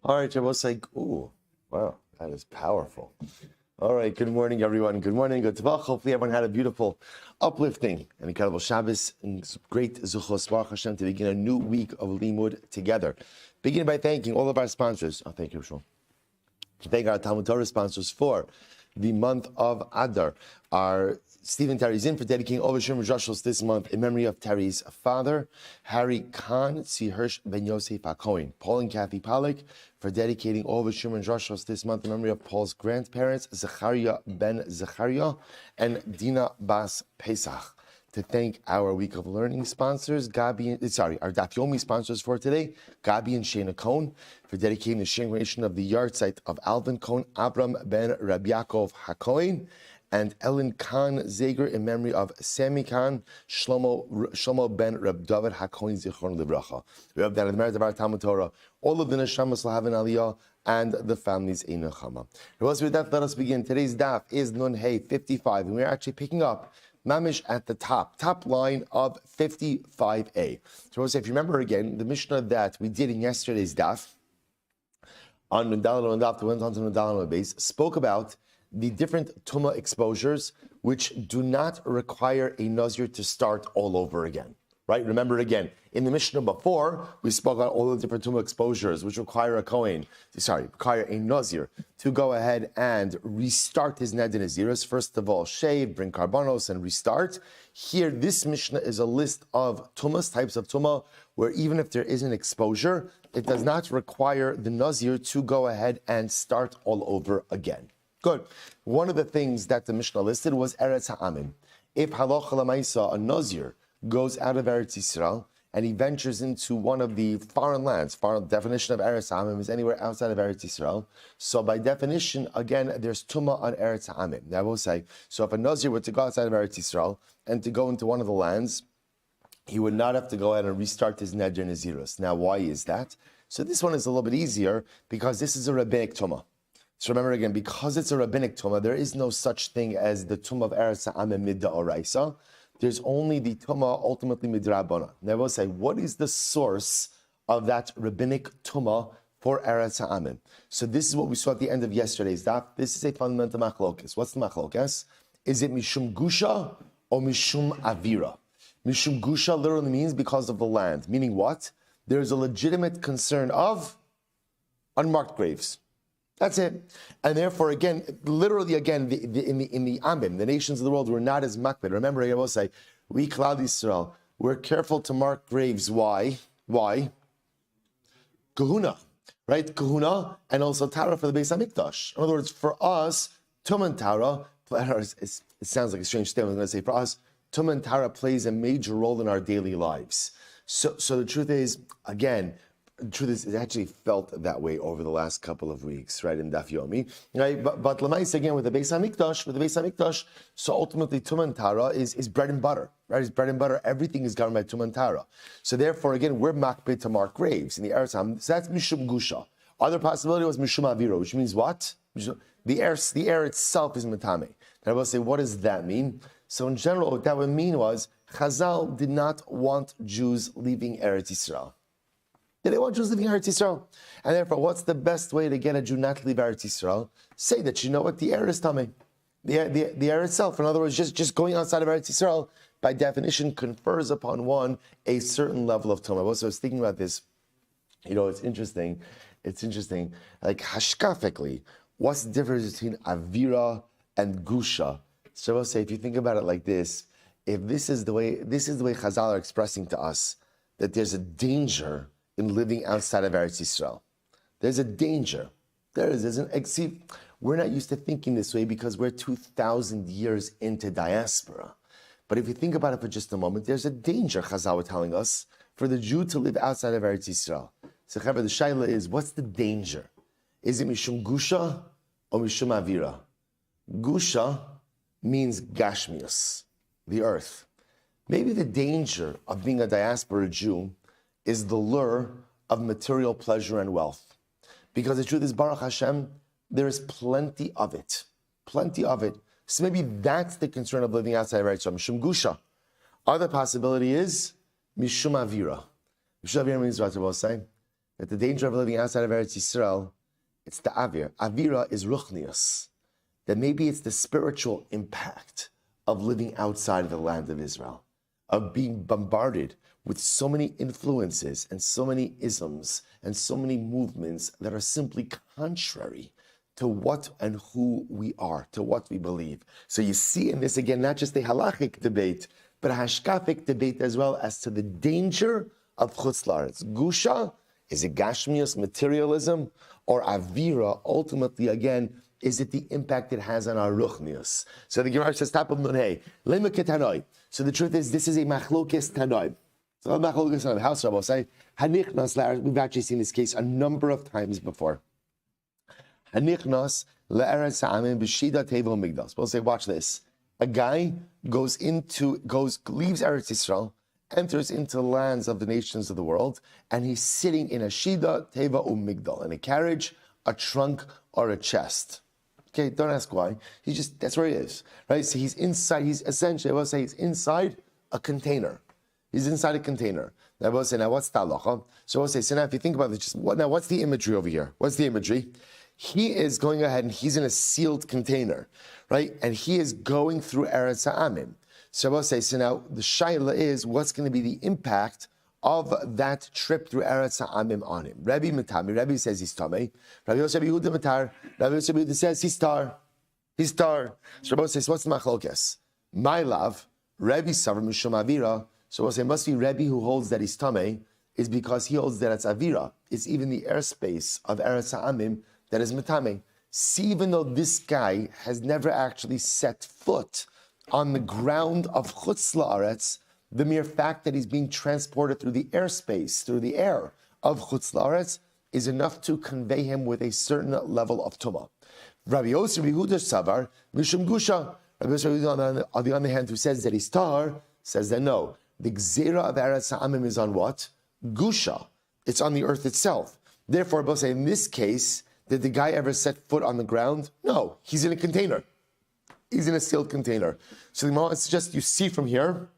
All right, Shabbos like, ooh, wow, that is powerful. All right, good morning, everyone. Good morning, good tabach. Hopefully everyone had a beautiful, uplifting, and incredible Shabbos, and great Zuchos Baruch Hashem to begin a new week of Limud together. Begin by thanking all of our sponsors. Oh, thank you, Shmuel. Thank our Talmud Torah sponsors for the month of Adar. Our Stephen Terry's in for dedicating all the Shem Rishos this month in memory of Terry's father, Harry Khan, Tzvi Hirsch Ben Yosef HaKohen. Paul and Kathy Pollack for dedicating all the Shem Rishos this month in memory of Paul's grandparents, Zechariah Ben Zechariah and Dina Bas Pesach. To thank our Week of Learning sponsors, our Daf Yomi sponsors for today, Gabi and Shana Cohn, for dedicating the generation of the yahrzeit of Alvin Cohn, Abram ben Rabbi Yaakov HaKohen, and Ellen Khan Zager in memory of Sami Khan, Shlomo ben Reb David HaKohen Zichron Livracha. We have that in the merit of our Talmud Torah, all of the Neshamas will have an Aliyah, and the families in Nechama. With that, let us begin. Today's Daf is Nun Hey 55, and we're actually picking up Mamish at the top line of 55a. So if you remember again, the Mishnah that we did in yesterday's daf, on Nundalano and Daf, went on to Nundalano base, spoke about the different Tumah exposures which do not require a Nazir to start all over again. Right? Remember again, in the Mishnah before, we spoke about all the different Tumah exposures which require require a Nazir to go ahead and restart his Ned and Naziris. First of all, shave, bring karbanos, and restart. Here, this Mishnah is a list of Tumahs, types of Tumah, where even if there is an exposure, it does not require the Nazir to go ahead and start all over again. Good. One of the things that the Mishnah listed was Eretz Ha'amim. If halacha l'maisa, a Nazir goes out of Eretz Yisrael and he ventures into one of the foreign lands. Foreign definition of Eretz Ha'amim is anywhere outside of Eretz Yisrael. So by definition, again, there's Tumah on Eretz Ha'amim. Now I will say, so if a Nazir were to go outside of Eretz Yisrael and to go into one of the lands, he would not have to go ahead and restart his Neder Naziros. Now why is that? So this one is a little bit easier because this is a rabbinic Tumah. So remember again, because it's a rabbinic Tumah, there is no such thing as the Tumah of Eretz Ha'amim Midda Oraisa. There's only the Tumah ultimately Midrabana. Now I will say, what is the source of that rabbinic Tumah for Eretz Ha'amim? So this is what we saw at the end of yesterday's daf. This is a fundamental machlokes. What's the machlokes? Is it Mishum Gusha or Mishum Avira? Mishum Gusha literally means because of the land. Meaning what? There's a legitimate concern of unmarked graves. That's it. And therefore, again, literally again, in the Amim, the nations of the world were not as makbid. Remember, I will say, we Klal Yisrael, we're careful to mark graves. Why? Kahuna, right? Kahuna, and also Tara for the Beis HaMikdash. In other words, for us, Tum and Tara, it sounds like a strange statement. I'm going to say, for us, Tum and Tara plays a major role in our daily lives. So the truth is, again, it actually felt that way over the last couple of weeks, right, in Daf Yomi. Right? But Lamais, again, with the Beis HaMikdash, so ultimately Tum Tara is bread and butter, right? It's bread and butter. Everything is governed by Tum Tara. So therefore, again, we're makbid to mark graves in the Eretz Ham. So that's Mishum Gusha. Other possibility was Mishum Aviro, which means what? The air itself is Matame. And I will say, what does that mean? So in general, what that would mean was Chazal did not want Jews leaving Eretz Yisrael. They didn't want Jews living in Eretz Yisrael. And therefore, what's the best way to get a Jew not to leave Eretz Yisrael? Say that you know what the air is tummy. The air itself, in other words, just going outside of Eretz Yisrael, by definition, confers upon one a certain level of tumah. I was thinking about this. It's interesting. Like hashkafically, what's the difference between Avira and Gusha? So I'll say, if you think about it like this, if this is the way Chazal are expressing to us that there's a danger in living outside of Eretz Yisrael. There's a danger. See, we're not used to thinking this way because we're 2,000 years into diaspora. But if you think about it for just a moment, there's a danger, Chazal were telling us, for the Jew to live outside of Eretz Yisrael. So the shaila is, what's the danger? Is it Mishum Gusha or Mishum Avira? Gusha means Gashmius, the earth. Maybe the danger of being a diaspora Jew is the lure of material pleasure and wealth. Because the truth is, Baruch Hashem, there is plenty of it. So maybe that's the concern of living outside of Eretz Yisrael, Mishum Gusha. Other possibility is Mishum Avira. Mishum Avira means what I will say. that the danger of living outside of Eretz Yisrael, it's the avir. Avira is ruchnius. That maybe it's the spiritual impact of living outside of the land of Israel, of being bombarded with so many influences and so many isms and so many movements that are simply contrary to what and who we are, to what we believe. So you see in this, again, not just a halachic debate, but a hashkafic debate as well as to the danger of chutz la'aretz. Gusha, is it gashmius, materialism, or avira, ultimately, again, is it the impact it has on our ruchnius? So the Gemara says, Tapam nun hey, lema ketanoi. So the truth is, this is a machlokes tanoi. So machlokes tanoi, how so? Say, hanichnas la'aretz, we've actually seen this case a number of times before. Hanichnas la'aretz ha'amim b'shida tevo migdas. We'll say, watch this. A guy leaves Eretz Yisrael, enters into the lands of the nations of the world, and he's sitting in a shida, teva, migdal, in a carriage, a trunk, or a chest. Okay, don't ask why. That's where he is, right? So he's inside, he's inside a container. He's inside a container. Now, we'll say, now what's the halacha? So we'll say, so now if you think about it, what's the imagery over here? What's the imagery? He is going ahead and he's in a sealed container, right? And he is going through Eretz Ha'amim. So we'll say, so now the shaila is, what's going to be the impact of that trip through Eretz Ha'amim on him? Rabbi says he's tamei. Rabbi Yehuda Matar. Rabbi Yehuda says he's tar. He's tar. So Rabbi says, what's the machlokes? My love, Rabbi Savar Mishum Avira. So we'll say, it must be Rabbi who holds that he's tamei, is because he holds that it's Avira. It's even the airspace of Eretz Ha'amim that is metame. See, even though this guy has never actually set foot on the ground of chutz la'aretz, the mere fact that he's being transported through the airspace, through the air of chutz la'aretz, is enough to convey him with a certain level of tumah. Rabbi Yehuda Savar Mishum Gusha. Rabbi Yehuda, on the other hand, who says that he's tar, says that no, the gzera of Eretz Ha'amim is on what? Gusha. It's on the earth itself. Therefore, Rabbi say in this case, did the guy ever set foot on the ground? No, he's in a container. He's in a sealed container. So the Gemara suggests you see from here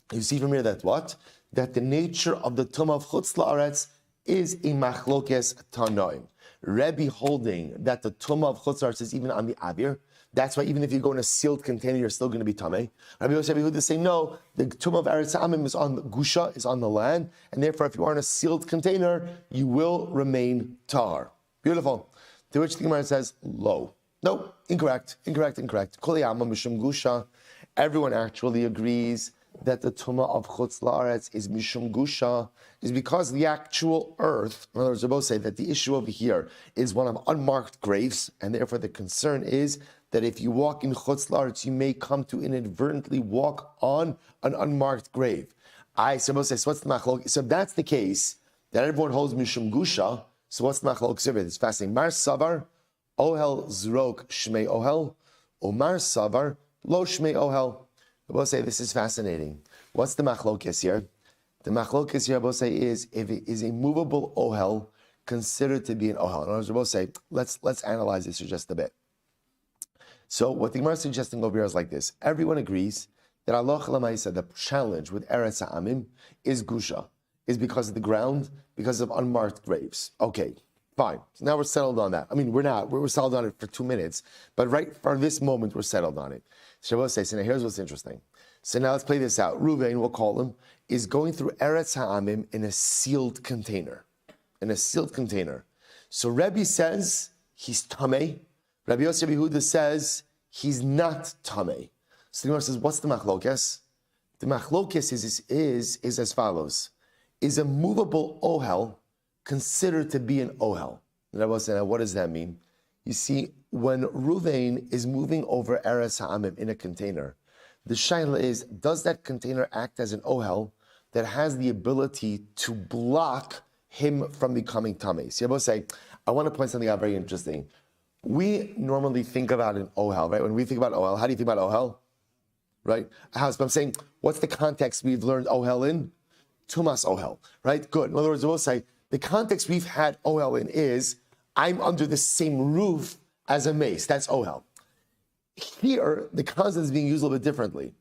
that what? That the nature of the tumah of chutz la'aretz is a machlokes tanoim. Rebbe holding that the tumah of chutz la'aretz is even on the avir. That's why even if you go in a sealed container, you're still going to be tamei. Rabbi Yehuda say no. The tumah of Eretz Ha'amim is on the gusha, is on the land, and therefore, if you are in a sealed container, you will remain tar. Beautiful. To which the Gemara says, lo. No, incorrect. Kol yama mishum gusha. Everyone actually agrees that the tumah of chutz la'aretz is mishum gusha, is because the actual earth, in other words, they both say that the issue over here is one of unmarked graves, and therefore the concern is that if you walk in chutz la'aretz, you may come to inadvertently walk on an unmarked grave. So both say, so what's the machlok? So if that's the case, that everyone holds mishum gusha, so what's the machlok? It's fascinating. Mar savar, ohel zrok shmei ohel, omar savar, lo shmei ohel. I will say this is fascinating. What's the machlokes here? The machlokes here, I will say, is if it is a movable ohel considered to be an ohel. In other words, I will say, let's analyze this for just a bit. So what the Gemara is suggesting over here is like this. Everyone agrees that Allah Lamaisa, the challenge with Eretz Ha'amim is gusha, is because of the ground, because of unmarked graves. Okay, fine. So now we're settled on that. I mean, we're not. We're settled on it for 2 minutes, but right for this moment, we're settled on it. Shavuot says, so now here's what's interesting. So now let's play this out. Reuven, we'll call him, is going through Eretz Ha'amim in a sealed container. In a sealed container. So Rebbe says he's tamei. Rabbi Yehuda says he's not tamei. So the Gemara says, what's the machlokes? The machlokes is as follows. Is a movable ohel considered to be an ohel? And I was saying, what does that mean? You see, when Reuven is moving over Eretz Ha'amim in a container, the shaila is, does that container act as an ohel that has the ability to block him from becoming tamei? So I will say, I want to point something out very interesting. We normally think about an ohel, right? When we think about ohel, how do you think about ohel? Right? But I'm saying, what's the context we've learned ohel in? Tumas ohel, right? Good. In other words, we'll say, the context we've had ohel in is, I'm under the same roof as a mace. That's ohel. Here, the concept is being used a little bit differently.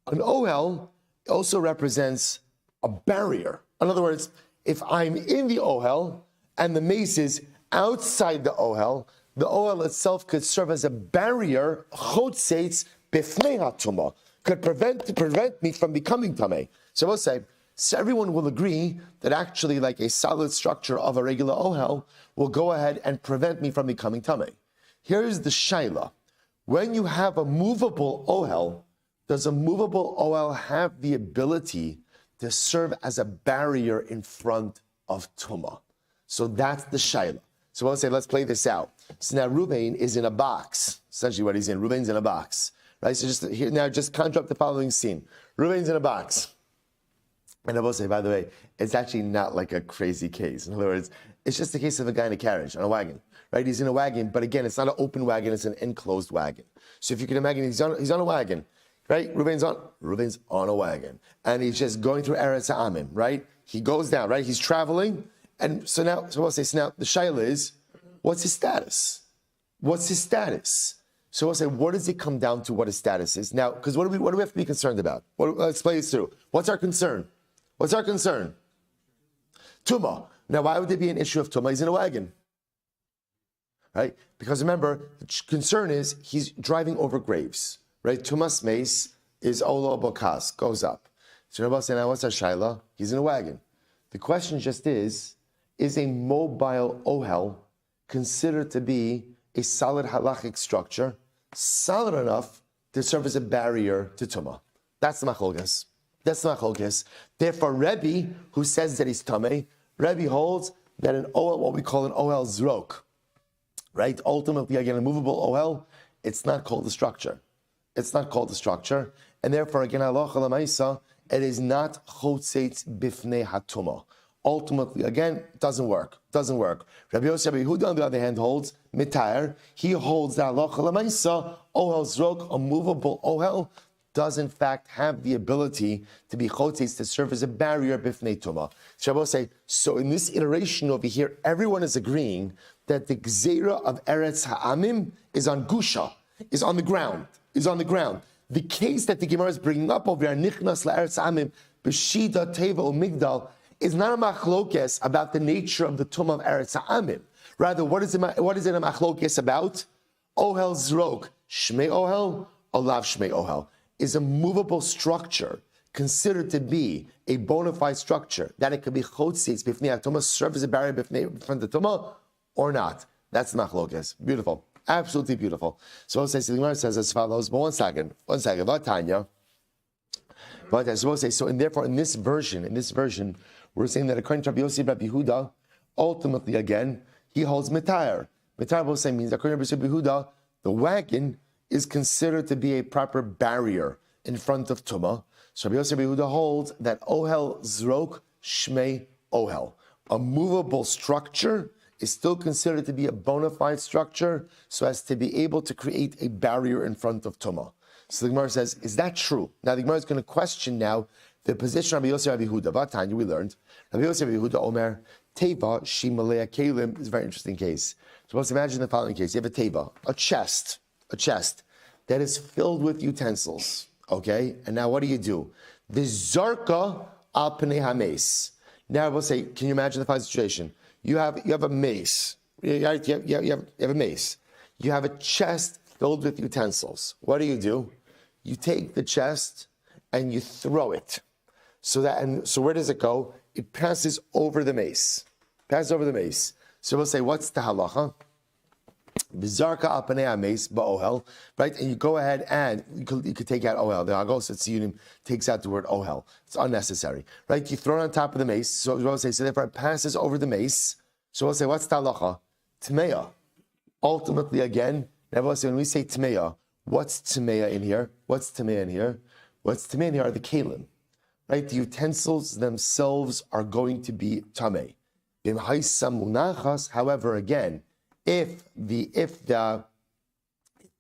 An ohel also represents a barrier. In other words, If I'm in the ohel and the mace is outside the ohel itself could serve as a barrier, chotzeitz bifnei hatumah, could prevent me from becoming tamei. So we'll say, so everyone will agree that actually like a solid structure of a regular ohel will go ahead and prevent me from becoming tamei. Here's the shaila. When you have a movable ohel, does a movable ohel have the ability to serve as a barrier in front of tumah? So that's the shaila. So we'll say, let's play this out. So now Ruvain is in a box. Essentially what he's in. Ruvain's in a box. Right? So just here now, just conjure up the following scene. Ruvain's in a box. And I will say, by the way, it's actually not like a crazy case. In other words, it's just a case of a guy in a carriage, on a wagon. Right? He's in a wagon, but again, it's not an open wagon, it's an enclosed wagon. So if you can imagine, he's on a wagon. Right? Ruvain's on a wagon. And he's just going through Eretz Ha'amim, right? He goes down, right? He's traveling. And so now the shaila is, what's his status? What's his status? So we'll say, what does it come down to what his status is? Now, because what do we have to be concerned about? Let's play this through. What's our concern? What's our concern? Tumah. Now, why would there be an issue of tumah? He's in a wagon. Right? Because remember, the concern is he's driving over graves. Right? Tumas mace is ola bokas, goes up. So Rabbi saying, now what's our shaila? He's in a wagon. The question just is a mobile ohel considered to be a solid halachic structure, solid enough to serve as a barrier to tumah? That's the machlokes. That's the machlokes. Therefore, Rebbe, who says that he's tamei, Rebbe holds that an ohel, what we call an ohel zrok, right? Ultimately, again, a movable ohel, it's not called a structure. It's not called a structure, and therefore, again, halacha l'maisa, it is not chotzeitz bifnei hatumah. Ultimately, again, it doesn't work. Rabbi Yehuda, on the other hand, holds mitayer. He holds that halacha l'maisa, ohel zrok, a movable ohel, does in fact have the ability to be chotzeitz, to serve as a barrier bifnei tumah. So say, so in this iteration over here, everyone is agreeing that the gzeira of Eretz Ha'amim is on gusha, is on the ground. The case that the Gemara is bringing up over here, nichnas la'eretz ha'amim, b'shida teva u'migdal, is not a machlokes about the nature of the tumah of Eretz Ha'amim. Rather, what is it a machlokes about? Ohel zrok, shmei ohel, olav shmei ohel, is a movable structure considered to be a bona fide structure that it could be chotzeitz b'fnei hatumah, serve as a barrier in front of the tumah, or not? That's the machlokes. Beautiful. Absolutely beautiful. So the Gemara says as follows, but one second, Vatanya. But as well say, so and therefore in this version, we're saying that according to Rabbi Yossi Rabbi Yehuda, ultimately again, he holds mitayer. Mitayer will say means according to Rabbi Yehuda, the wagon is considered to be a proper barrier in front of Tumah. So Rabbi Yossi Rabbi Yehuda holds that ohel zrok shmei ohel, a movable structure, is still considered to be a bona fide structure so as to be able to create a barrier in front of Tumah. So the Gemara says, is that true? Now the Gemara is going to question now the position of Rabbi Yossi Rabbi Yehuda. Vatanya, we learned. Rabbi Yossi Rabbi Yehuda Omer, Teva, Shimalea Kelim, is a very interesting case. So let's imagine the following case. You have a Teva, a chest that is filled with utensils. Okay? And now what do? The Zarka al Pnei HaMeis. Now we'll say, can you imagine the following situation? You have a mace. You have a mace. You have a chest filled with utensils. What do? You take the chest and you throw it. So where does it go? It passes over the mace. So we'll say, what's the halacha? Bizarka apanei mace ba'ohel, right? And you go ahead and you could take out ohel. The Hagos Tziyunim takes out the word ohel. It's unnecessary, right? You throw it on top of the mace. So we'll say, so therefore it passes over the mace. So we'll say, what's the halacha? Tmeya. Ultimately, again, now we'll say, when we say tmeya, what's tmeya in here? What's tmeya in here are the kalim, right? The utensils themselves are going to be tamei. However, again, if the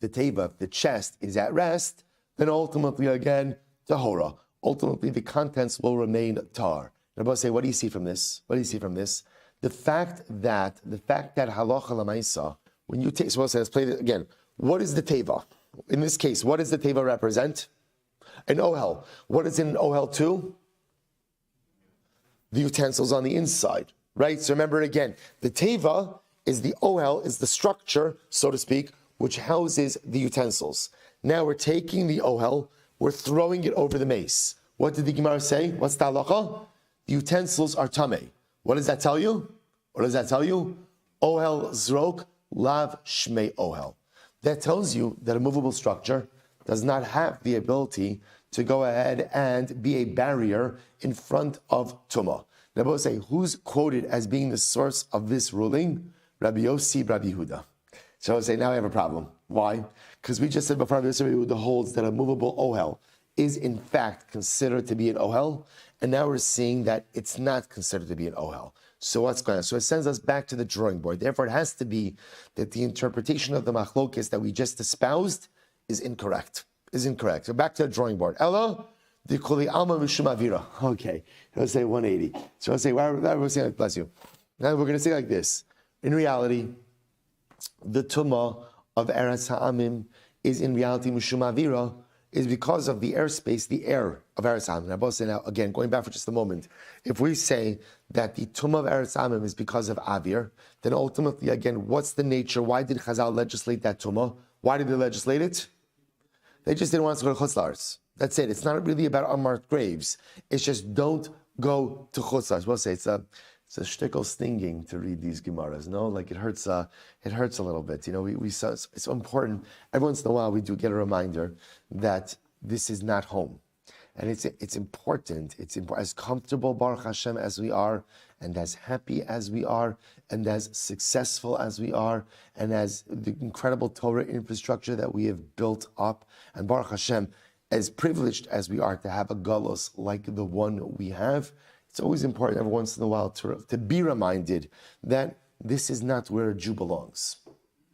teva, the chest is at rest, then ultimately again tahora. Ultimately, the contents will remain tar. And I'll say, what do you see from this? The fact that halacha l'maisa, when you take, so we'll say, let's play it again. What is the teva? In this case, what does the teva represent? An ohel. What is in an ohel too? the utensils on the inside, right? So remember again, the teva is the ohel, is the structure, so to speak, which houses the utensils. Now we're taking the ohel, we're throwing it over the mace. What did the Gemara say? What's the halacha? The utensils are tamei. What does that tell you? What does that tell you? Ohel zrok lav shmei ohel. That tells you that a movable structure does not have the ability to go ahead and be a barrier in front of tumah. Now, both say, who's quoted as being the source of this ruling? Rabbi Yossi, Rabbi Yehuda. So I would say, now I have a problem. Why? Because we just said before, Rabbi Yossi, Rabbi Yehuda holds that a movable ohel is in fact considered to be an ohel, and now we're seeing that it's not considered to be an ohel. So what's going on? So it sends us back to the drawing board. Therefore, it has to be that the interpretation of the machlokes that we just espoused is incorrect. So back to the drawing board. Ella, the kuli alma mishum avira. Okay, let's say 180. So I'll say, why are we saying, bless you? Now we're going to say like this. In reality, the tumah of Eretz Ha'amim is in reality mishum avira, is because of the airspace, the air of Eretz Ha'amim. Now, again, going back for just a moment, if we say that the tumah of Eretz Ha'amim is because of avir, then ultimately, again, what's the nature? Why did Chazal legislate that tumah? Why did they legislate it? They just didn't want us to go to Chutz La'aretz. That's it. It's not really about unmarked graves. It's just don't go to Chutz La'aretz. We'll say it's a shtickle stinging to read these Gemaras. No, like it hurts a little bit. You know, it's important. Every once in a while, we do get a reminder that this is not home, and it's important. It's as comfortable, Baruch Hashem, as we are, and as happy as we are, and as successful as we are, and as the incredible Torah infrastructure that we have built up, and Baruch Hashem, as privileged as we are to have a galus like the one we have. It's always important every once in a while to be reminded that this is not where a Jew belongs.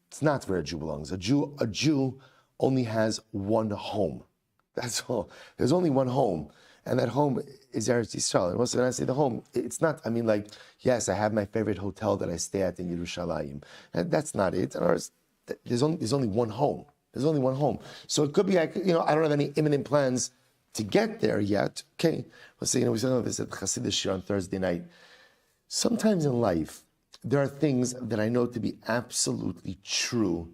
It's not where a Jew belongs. A Jew only has one home. That's all. There's only one home, and that home is Eretz Yisrael. And when I say the home, it's not, I mean, like, yes, I have my favorite hotel that I stay at in Yerushalayim. And that's not it. There's only one home. There's only one home. So it could be, I don't have any imminent plans to get there yet. Okay, let's say, we saw this at Chassidus Shir on Thursday night. Sometimes in life, there are things that I know to be absolutely true,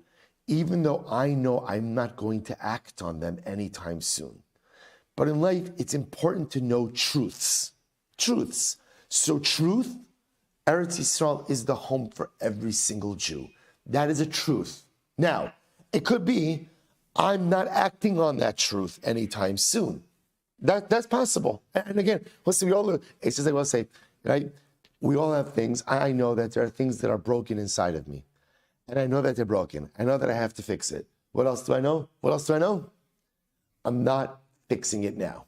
even though I know I'm not going to act on them anytime soon. But in life, it's important to know truths. So truth, Eretz Yisrael is the home for every single Jew. That is a truth. Now, it could be I'm not acting on that truth anytime soon. That's possible. And again, it's just like we'll say, right? We all have things. I know that there are things that are broken inside of me. And I know that they're broken. I know that I have to fix it. What else do I know? I'm not fixing it now.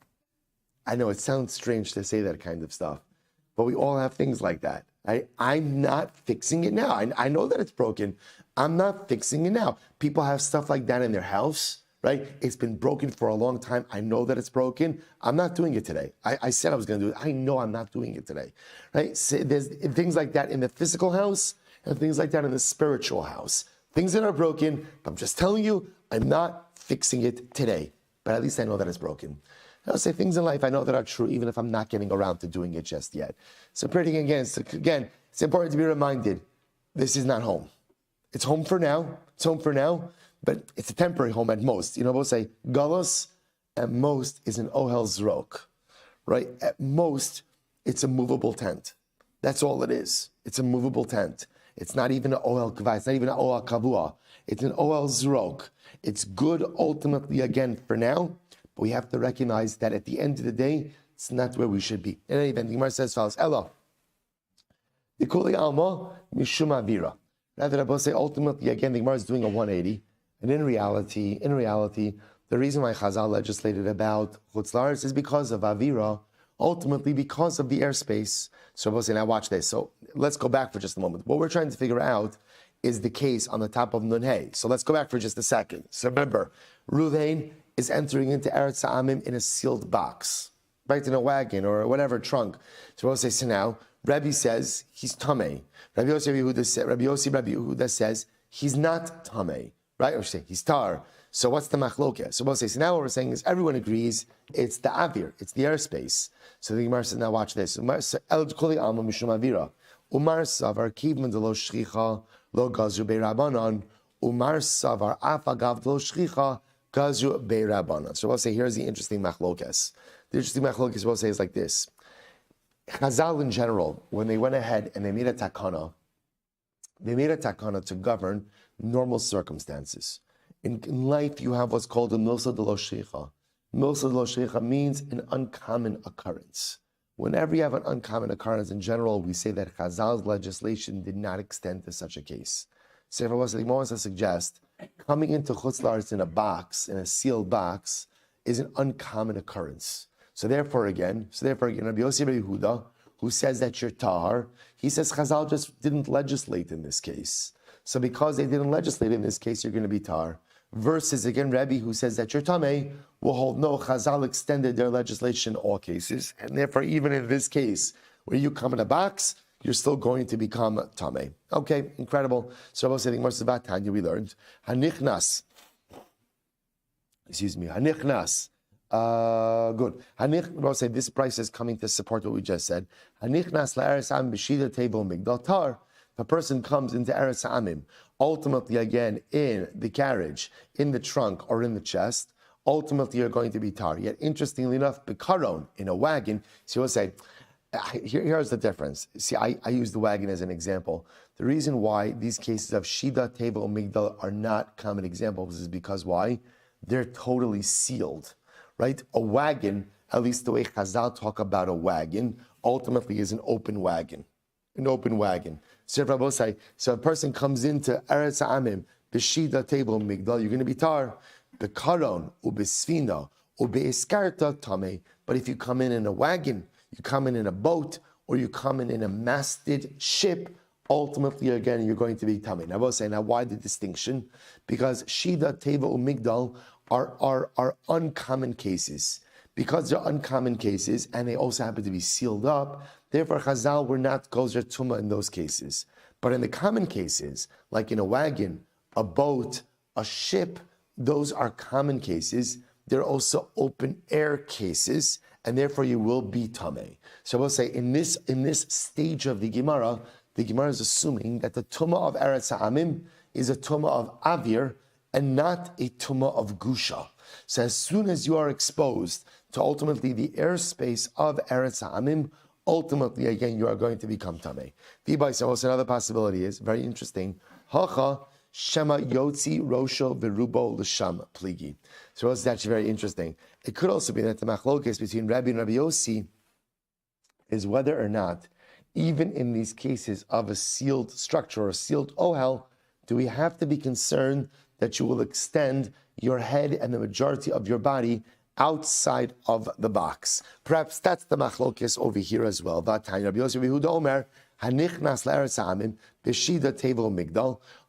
I know it sounds strange to say that kind of stuff, but we all have things like that. I'm not fixing it now. I know that it's broken. I'm not fixing it now. People have stuff like that in their house, right? It's been broken for a long time. I know that it's broken. I'm not doing it today. I said I was going to do it. I know I'm not doing it today, right? So there's things like that in the physical house and things like that in the spiritual house. Things that are broken, but I'm just telling you, I'm not fixing it today. But at least I know that it's broken. I'll say things in life I know that are true, even if I'm not getting around to doing it just yet. So pretty again, it's important to be reminded, this is not home. It's home for now. But it's a temporary home at most. We'll say, galus, at most, is an ohel zrok, right? At most, it's a movable tent. That's all it is. It's a movable tent. It's not even an ohel kavah. It's not even an ohel kavua. It's an ohel zrok. It's good ultimately, again, for now, but we have to recognize that at the end of the day, it's not where we should be. In any event, the Gemara says, follows, Ella, the kuli alma mishum avira. Rather, I both say, ultimately, again, the Gemara is doing a 180. And in reality, the reason why Chazal legislated about Chutz La'aretz is because of Avira, ultimately because of the airspace. So we'll say, now watch this. So let's go back for just a moment. What we're trying to figure out is the case on the top of Nun Hey. So let's go back for just a second. So remember, Ruvain is entering into Eretz Ha'amim in a sealed box, right, in a wagon or whatever trunk. So we'll say, so now, Rabbi says he's Tameh. Rabbi Yossi Yehuda says he's not Tameh. Right? Or say he's tar. So what's the machlokes? So we'll say, so now what we're saying is everyone agrees it's the avir, it's the airspace. So the Gemara says, now watch this. Umar savar kivman delo shchicha lo gazru beirabanan. Umar savar afagav delo shchicha gazru beirabanan. So we'll say, here's the interesting machlokes. The interesting machlokes we'll say is like this. Chazal in general, when they went ahead and they made a takana to govern normal circumstances. In life, you have what's called a milsa de lo sheicha. Milsa de lo sheicha means an uncommon occurrence. Whenever you have an uncommon occurrence, in general, we say that Chazal's legislation did not extend to such a case. So if I was to suggest, coming into Chutz La'aretz in a box, in a sealed box, is an uncommon occurrence. So therefore again, Rabbi Yossi Rabbi Yehuda, who says that you're tahar, he says Chazal just didn't legislate in this case. So because they didn't legislate in this case, you're going to be tahar. Versus again, Rabbi, who says that you're tamei, will hold no. Chazal extended their legislation in all cases, and therefore even in this case, where you come in a box, you're still going to become tamei. Okay, incredible. So Rabbi saying, "What's about Tanya?" We learned hanichnas. Hanichnas. Good. Rabbi say this price is coming to support what we just said. Hanichnas la'eretz am b'shida table migdal tar. If a person comes into Eretz Amim, ultimately again in the carriage, in the trunk, or in the chest, ultimately you're going to be tar. Yet interestingly enough, bekaron, in a wagon, so you'll say, here's the difference. See, I use the wagon as an example. The reason why these cases of Shida, Table, and Migdal are not common examples is because why? They're totally sealed, right? A wagon, at least the way Chazal talk about a wagon, ultimately is an open wagon. An open wagon. So if a person comes into Eretz Amim, B'shida Table Migdal, you're going to be tar. B'karon, u'b'sfina, u'b'eskarta tamei. But if you come in a wagon, you come in a boat, or you come in a masted ship, ultimately again you're going to be tamei. Now I will say, now why the distinction? Because Shida, Table, Migdal are uncommon cases. Because they're uncommon cases and they also happen to be sealed up, therefore Chazal were not gozer tumah in those cases. But in the common cases, like in a wagon, a boat, a ship, those are common cases. They're also open air cases, and therefore you will be tamei. So I will say, in this stage of the Gemara is assuming that the tumah of Eretz Ha'amim is a tumah of avir and not a tumah of gusha. So as soon as you are exposed to ultimately the airspace of Eretz Ha'amim, ultimately again you are going to become tamei. Also another possibility is very interesting. Hacha shema yotzi rosho verubo l'sham pligi. So it's actually very interesting. It could also be that the machlokes between Rabbi and Rabbi Yossi is whether or not, even in these cases of a sealed structure or a sealed ohel, do we have to be concerned that you will extend your head and the majority of your body outside of the box? Perhaps that's the machlokes over here as well.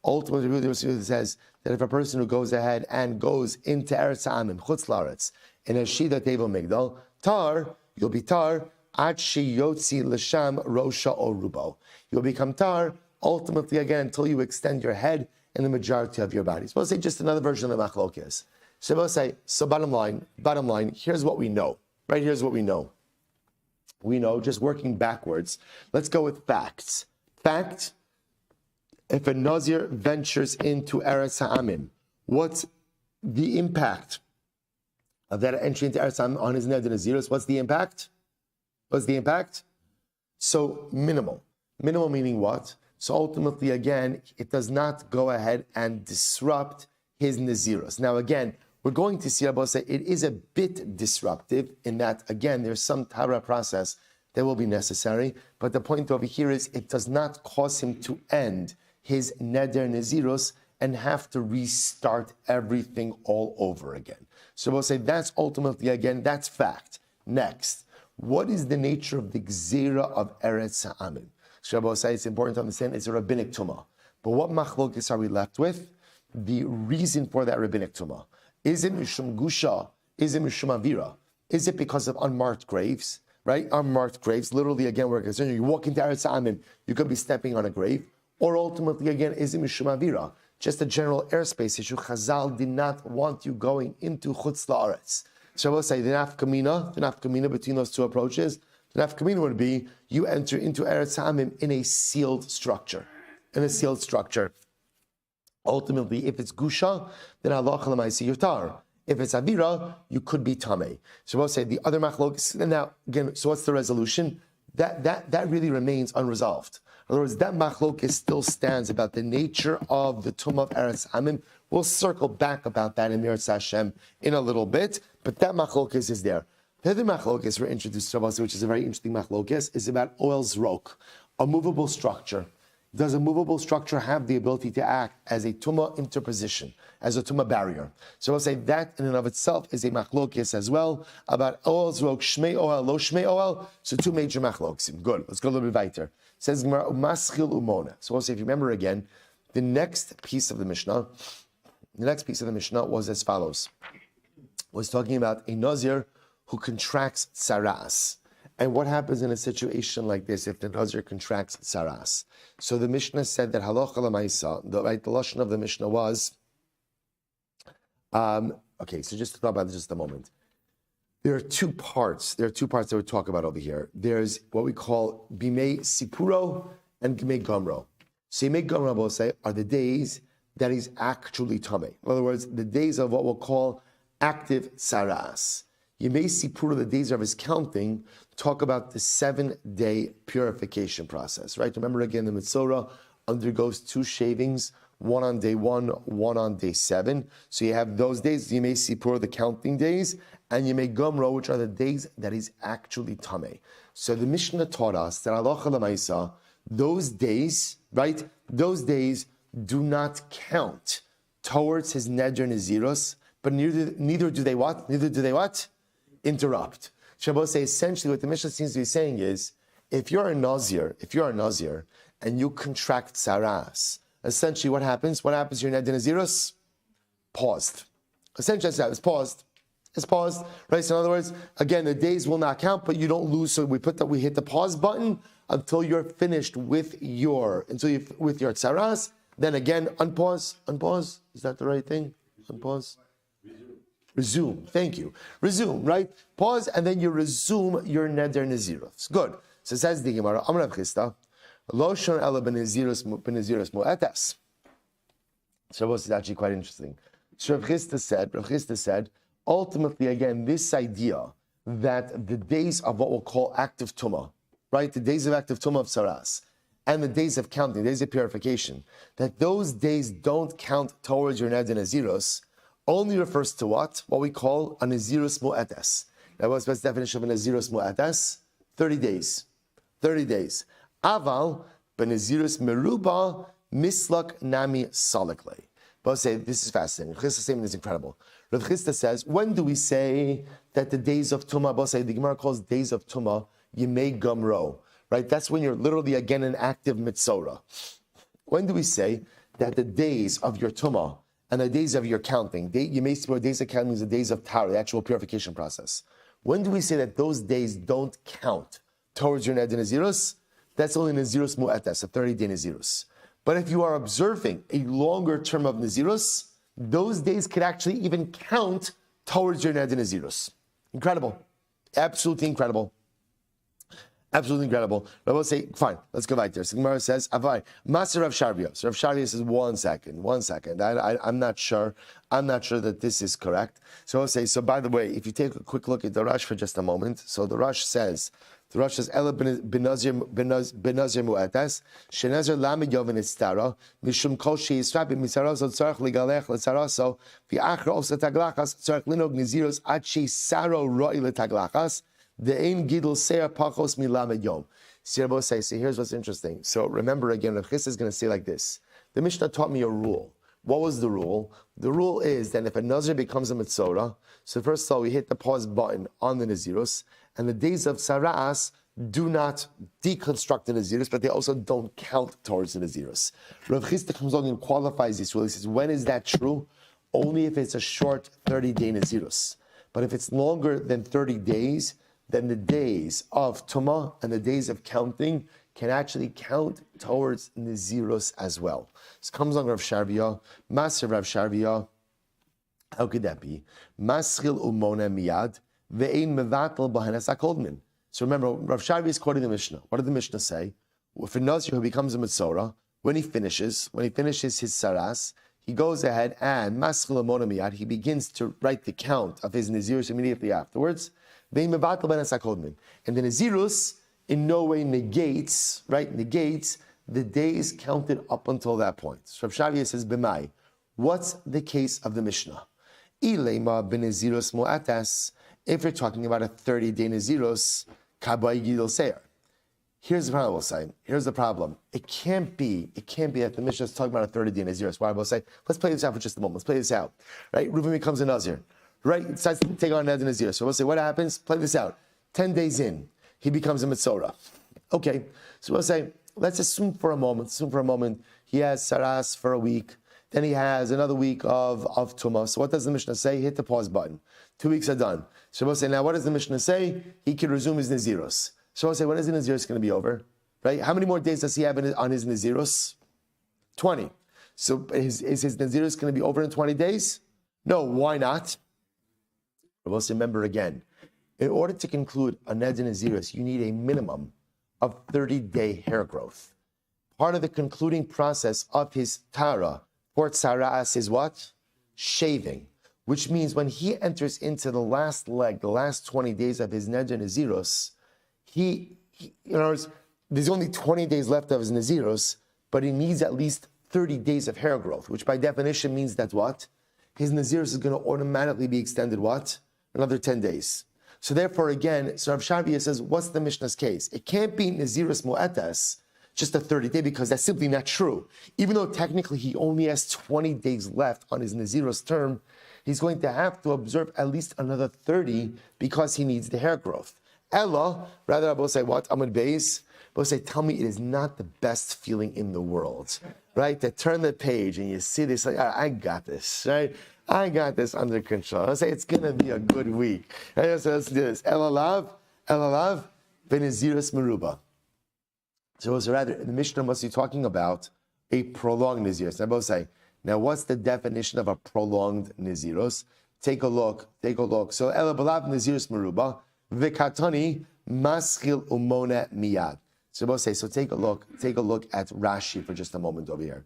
Ultimately, Rabbi Yosef says that if a person who goes ahead and goes into Eretz Ha'amim, Chutz La'aretz, in a Shida Table Migdal, tar, you'll be tar, ad sheyotzi l'sham rosha or rubo. You'll become tar, ultimately again, until you extend your head and the majority of your body. Suppose say just another version of the machlokes. So bottom line, here's what we know. Right, here's what we know. We know, just working backwards, let's go with facts. Fact, if a Nazir ventures into Eretz Ha'amim, what's the impact of that entry into Eretz Ha'amim on his Neder Nazirus? What's the impact? So minimal. Minimal meaning what? So ultimately, again, it does not go ahead and disrupt his Nazirus. Now again, we're going to see, Rabbi say, it is a bit disruptive in that, again, there's some Tara process that will be necessary, but the point over here is it does not cause him to end his Neder Nazirus and have to restart everything all over again. So we'll say that's ultimately, again, that's fact. Next, what is the nature of the Gzeira of Eretz Ha'amim? So Rabbi say it's important to understand it's a rabbinic tumah. But what machlokes are we left with? The reason for that rabbinic tumah. Is it mishum gusha? Is it mishum avira? Is it because of unmarked graves? Right? Unmarked graves. Literally, again, we're concerned. You walk into Eretz Ha'amim, you could be stepping on a grave. Or ultimately, again, is it mishum avira? just a general airspace issue. Chazal did not want you going into Chutz La'aretz. So I will say the nafkamina between those two approaches, the nafkamina would be you enter into Eretz Hamim in a sealed structure. Ultimately, if it's Gusha, then Allah Lamaisi Yutar. If it's Avira, you could be Tameh. So we'll say the other machlokes, and now again, so what's the resolution? That really remains unresolved. In other words, that machlokes still stands about the nature of the Tumah of Eretz Hamim. We'll circle back about that in Mirat Hashem in a little bit, but that machlokes is there. The other machlokes we're introduced to, which is a very interesting machlokes, is about oil zrok, a movable structure. Does a movable structure have the ability to act as a tumah interposition, as a tumah barrier? So we'll say that in and of itself is a machlokes as well, about oil zrok, shmei oil, lo shmei oil. So two major machlokes. Good. Let's go a little bit weiter. It says maschil umona. So we'll say, if you remember again, the next piece of the Mishnah was as follows. Was talking about a Nazir who contracts tsaras. And what happens in a situation like this if the Nazir contracts tsaras? So the Mishnah said that halacha l'maisa, the lashon of the Mishnah was, okay, so just to talk about this just a moment. There are two parts that we talk about over here. There's what we call bimei sipuro and bimei gomro. So bimei gomro, we'll say, are the days that is actually tamei. In other words, the days of what we'll call active tsaras. Yemei Sipura, the days of his counting, talk about the 7-day purification process, right? Remember again, the Mitzorah undergoes 2 shavings, one on day 1, one on day 7. So you have those days, Yemei Sipura, the counting days, and Yemei Gomro, which are the days that is actually Tameh. So the Mishnah taught us that halacha l'maisa, those days, right? Those days do not count towards his neder nezirus, but neither do they what? Interrupt. Shabbos say essentially what the Mishnah seems to be saying is, if you're a Nazir and you contract saras, essentially what happens? What happens to your neder nezirus? Paused. Essentially that's that. It's paused. Right? So in other words, again, the days will not count, but you don't lose. So we hit the pause button until you're finished with your tsaras. Then again, unpause. Is that the right thing? Unpause. Resume. Thank you. Resume, right? Pause, and then you resume your neder nezirus. Good. So says the Gemara, Amar Rav Chisda, Lo shon ela benezirus mu'etas. Shabbos is actually quite interesting. So Rav Chisda said, ultimately, again, this idea that the days of what we'll call active tumah, right? The days of active tumah of saras, and the days of counting, days of purification, that those days don't count towards your neder nezirus, only refers to what? What we call a Nazirus Mu'etes. Now, what's the best definition of a Nazirus Mu'etes? 30 days. 30 days. Aval, Benazirus Meruba, Mislak Nami Salikle. But I'll say, this is fascinating. Rav Chisda's statement is incredible. Rav Chisda says, when do we say that the days of Tumah, but say the Gemara calls days of Tumah, Yemei Gomro, right? That's when you're literally again an active Mitzorah. When do we say that the days of your Tumah and the days of your counting, you may see days of counting is the days of Tara, the actual purification process. When do we say that those days don't count towards your neder nezirus? That's only Nazirus Mu'etes, a 30-day Nazirus. But if you are observing a longer term of Nazirus, those days could actually even count towards your neder nezirus. Incredible. Absolutely incredible. Absolutely incredible. Rabbi will say, fine, let's go back there. So Gemara says, Avai, Maser Rav Sharvia. So Rav Sharvia says, one second. I'm not sure that this is correct. So I'll say, so by the way, if you take a quick look at the Rush for just a moment. So the Rush says, Ela benazir mu'etas, shenezer lamed yovin istara, mishum kol she'yisra b'misaraso tzarech ligalech l'tzaraso, v'achra osa taglachas, tzarech linog niziros ad she'isaro ro'i l'taglachas, de'ein gidul se'er pachos milamed yom. So here's what's interesting. So remember again, Rav Chisda is going to say like this. The Mishnah taught me a rule. What was the rule? The rule is that if a Nazir becomes a Mitzorah, so first of all, we hit the pause button on the Nazirus, and the days of Saras do not deconstruct the Nazirus, but they also don't count towards the Nazirus. Rav Chisda comes along and qualifies this rule. He says, when is that true? Only if it's a short 30-day Nazirus. But if it's longer than 30 days, then the days of Tumah and the days of counting can actually count towards Nazirus as well. This comes on Rav Sharvia, Maser Rav Sharvia. How could that be? Maschil umona miyad ve'ein mevatel b'hanas hakoldmin. So remember, Rav Sharvia is quoting the Mishnah. What did the Mishnah say? If a Nazir who becomes a Metzora, when he finishes his saras, he goes ahead and maschil umona miyad, he begins to write the count of his Nazirus immediately afterwards. Ve'ein mevatel b'hanas hakoldmin. And the Nazirus in no way negates the days counted up until that point. So Rav Shavia says, B'mai, what's the case of the Mishnah? Ilema b'nezirus mu'atas, if you're talking about a 30-day Nazirus, kabay gidol seir. Here's the problem, we'll say. Here's the problem. It can't be that the Mishnah is talking about a 30-day Nazirus. Why we'll say, let's play this out for just a moment. Let's play this out. Right? Reuven becomes a Nazir. Right? It decides to take on another Nazir. So we'll say, what happens? Play this out. 10 days in, he becomes a Metzora. Okay, so we'll say, let's assume for a moment, he has Saras for a week, then he has another week of Tumah. So what does the Mishnah say? Hit the pause button. 2 weeks are done. So we'll say, now what does the Mishnah say? He can resume his Nazirus. So we'll say, when is the Nazirus going to be over? Right? How many more days does he have on his Nazirus? 20. So is his Nazirus going to be over in 20 days? No, why not? We'll say, remember again, in order to conclude a Neder Nazirus, you need a minimum of 30-day hair growth. Part of the concluding process of his Tara for Tzaras is what? Shaving. Which means when he enters into the last leg, the last 20 days of his Neder Nazirus, in other words, there's only 20 days left of his Nazirus, but he needs at least 30 days of hair growth, which by definition means that what? His Nazirus is going to automatically be extended what? Another 10 days. So therefore, again, so Rav Shavia says, what's the Mishnah's case? It can't be Nazirus Mu'etas, just a 30-day, because that's simply not true. Even though technically he only has 20 days left on his Nazirus term, he's going to have to observe at least another 30 because he needs the hair growth. Ella, rather I will say what? Amud Beis. But say, tell me it is not the best feeling in the world, right? To turn the page and you see this, like, I got this, right? I got this under control. I say it's going to be a good week. Right? So let's do this. Elalav, Benazirus Meruba. So rather, the Mishnah must be talking about a prolonged Nazirus. I both say, now what's the definition of a prolonged Nazirus? Take a look. So Elabalav Nazirus Meruba, Vikatani Maschil Umona Miyad. So both say, so take a look at Rashi for just a moment over here.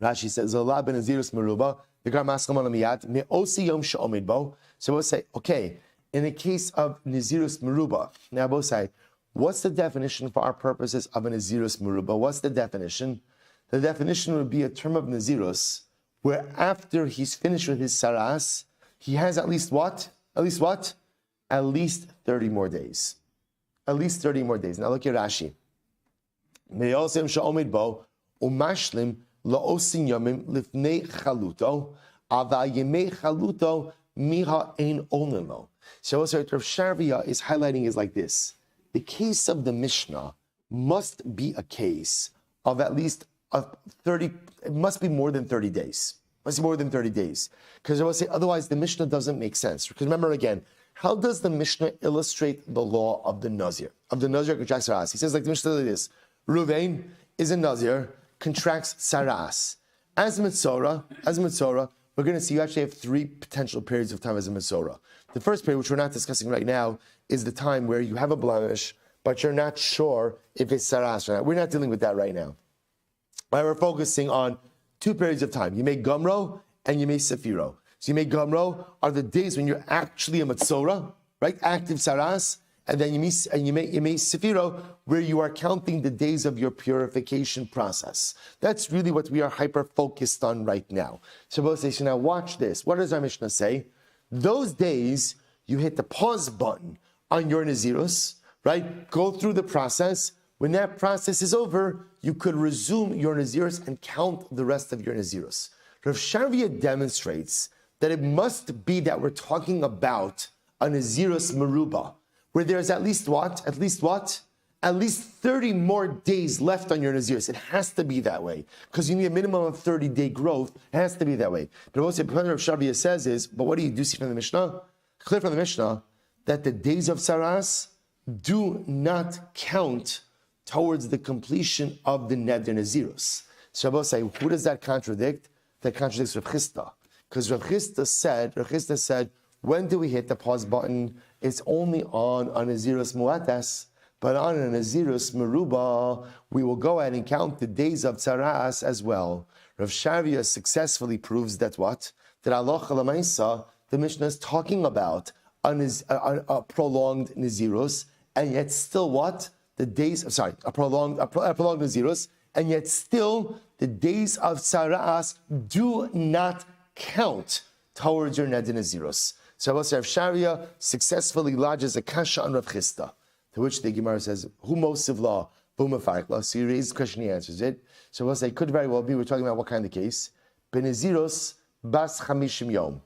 Rashi says, "Zolab ben Nazirus meruba, v'gar maschil umona miyad me'osi yom she'omid bo." So both say, okay, in the case of Nazirus meruba, now both say, what's the definition for our purposes of a Nazirus meruba? What's the definition? The definition would be a term of Nazirus where after he's finished with his saras, he has at least what? At least 30 more days. At least 30 more days. Now look at Rashi. Me'osi yom she'omid bo umashlim la'osin yomim lifnei chaluto aval yemei chaluto miha ein olin lo. So what Rav Sharvia is highlighting is like this. The case of the Mishnah must be a case of at least 30, it must be more than 30 days. Must be more than 30 days. Because I will say, otherwise the Mishnah doesn't make sense. Because remember again, how does the Mishnah illustrate the law of the Nazir? Of the Nazir contracts saras. He says like the Mishnah like this. Ruvain is a Nazir, contracts saras. As Metzora, we're going to see you actually have 3 potential periods of time as a Metzora. The first period, which we're not discussing right now, is the time where you have a blemish, but you're not sure if it's saras or not. We're not dealing with that right now. Right, we're focusing on 2 periods of time. You make Gomro and you make Sefiro. So you make Gomro are the days when you're actually a Metzora, right? Active saras. And then you make Sefiro, where you are counting the days of your purification process. That's really what we are hyper-focused on right now. So both say, so now watch this. What does our Mishnah say? Those days, you hit the pause button on your Nazirus, right? Go through the process. When that process is over, you could resume your Nazirus and count the rest of your Nazirus. Rav Sharvia demonstrates that it must be that we're talking about a Nazirus Meruba, where there's at least what? At least 30 more days left on your Nazirus. It has to be that way. Because you need a minimum of 30-day growth. It has to be that way. But what Rav Sharvia says is, but what do you see from the Mishnah? Clear from the Mishnah that the days of Saras do not count towards the completion of the Neder Nazirus. So Rabbi say, who does that contradict? That contradicts Rav Chisda. Because Rav Chisda said, when do we hit the pause button? It's only on a Nazirus Mu'atas, but on a Nazirus Meruba, we will go ahead and count the days of Tzaras as well. Rav Shavia successfully proves that what? That Allah Lamaisa, the Mishnah is talking about a prolonged Nazirus, and yet still what? A prolonged Nazirus, and yet still the days of Tzaras do not count towards your Neder Nazirus. So Rav Sharia successfully lodges a kasha on Rav Chisda, to which the Gemara says, "Who most of law, bumafarikla." So he raises the question, he answers it. So we'll say, could very well be we're talking about what kind of case? Benazirus bas chamishim yom.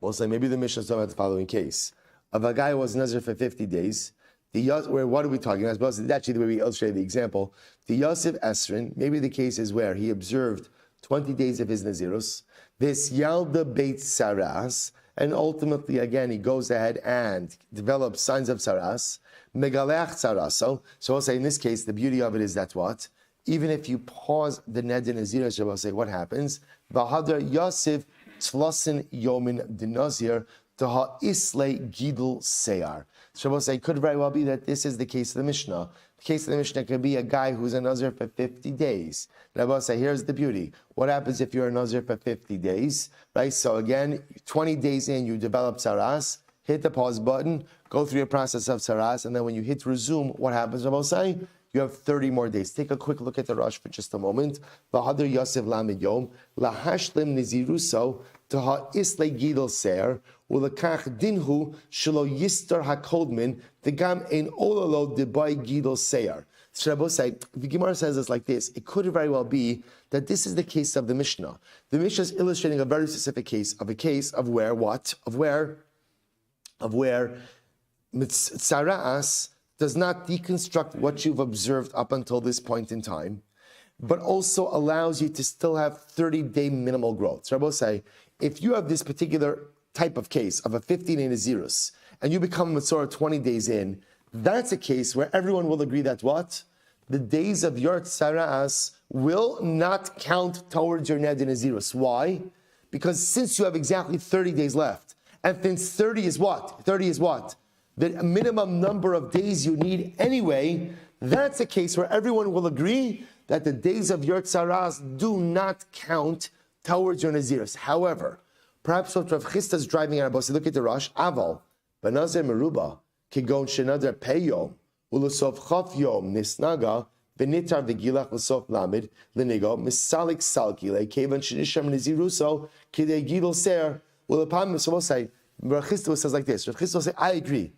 We'll say maybe the Mishnah is talking about the following case: of a guy who was Nazir for 50 days. What are we talking about? Well, it's actually the way we illustrate the example. The Yosef Esrin, maybe the case is where he observed 20 days of his Nazirus. This Yalda Beit Saras. And ultimately, again, he goes ahead and develops signs of Saras. Megaleach Saraso. So I'll say in this case, the beauty of it is that what? Even if you pause the Neder Nazirus, I'll say what happens? V'hadar Yosef Tzlosin Yomin the Nazir Taha Isle Gidul Seyar. So we'll say it could very well be that this is the case of the Mishnah. The case of the Mishnah could be a guy who's a Nazir for 50 days. And I will say, here's the beauty. What happens if you're a Nazir for 50 days? Right? So again, 20 days in, you develop Saras, hit the pause button, go through your process of Saras, and then when you hit resume, what happens? I will say, you have 30 more days. Take a quick look at the Rosh for just a moment. V'hadar Yosef Lamed Yom, lahashlim niziruso, taha isle gidol ser, ulekach dinhu shelo yistar hakodmin, degam ein ololo debay gidol ser. So Rabbi say, the Gemara says it's like this. It could very well be that this is the case of the Mishnah. The Mishnah is illustrating a very specific case of where what? Of where Tzaras does not deconstruct what you've observed up until this point in time, but also allows you to still have 30-day minimal growth. So I will say, if you have this particular type of case of a 15-day Nazirus, and you become a Matzorah 20 days in, that's a case where everyone will agree that what? The days of your Tzaras will not count towards your Neder Nazirus. Why? Because since you have exactly 30 days left, and since 30 is what? 30 is what? The minimum number of days you need anyway, that's a case where everyone will agree that the days of your Tzaras do not count towards your Nazirus. However, perhaps what Rav Chisda is driving at, look at the Rosh, Aval, Benazir Meruba, Kigon Shenadar Peyom, Ulusov Chaf Yom, Nisnaga, Benitar Vigilach Lusov Lamed, Linigo, Misalik Salkile, Kevan Shinisham Naziruso, Kide Gidol Ser, Ulapam, so we'll say, Rav Chisda says like this, Rav Chisda will say, I agree.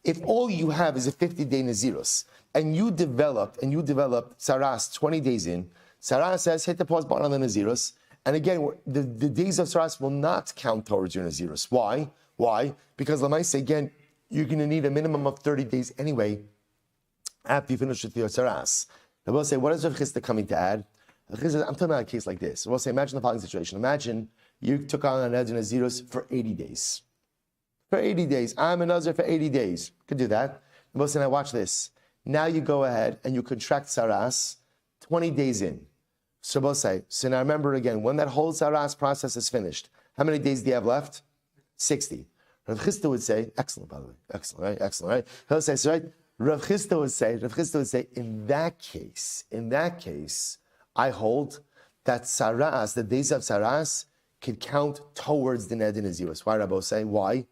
If all you have is a 50-day Nazirus, and you develop Saras 20 days in, Saras says, hit the pause button on the Nazirus, and again, the days of Saras will not count towards your Nazirus. Why? Because Lamaisa, again, you're going to need a minimum of 30 days anyway after you finish with your Saras. I will say, what is Rav Chisda coming to add? I'm talking about a case like this. We'll say, imagine the following situation. Imagine you took on a Nazirus for 80 days. For 80 days. I'm a Nazir for 80 days. Could do that. We'll say, now watch this. Now you go ahead and you contract Saras 20 days in. So we'll say, so now remember again, when that whole Saras process is finished, how many days do you have left? 60. Rav Chisda would say, excellent, by the way, excellent, right? He'll say, so right, Rav Chisda would say, in that case, I hold that Saras, the days of Saras, can count towards the Neder Nazirus. Why, Rabbi say? Why?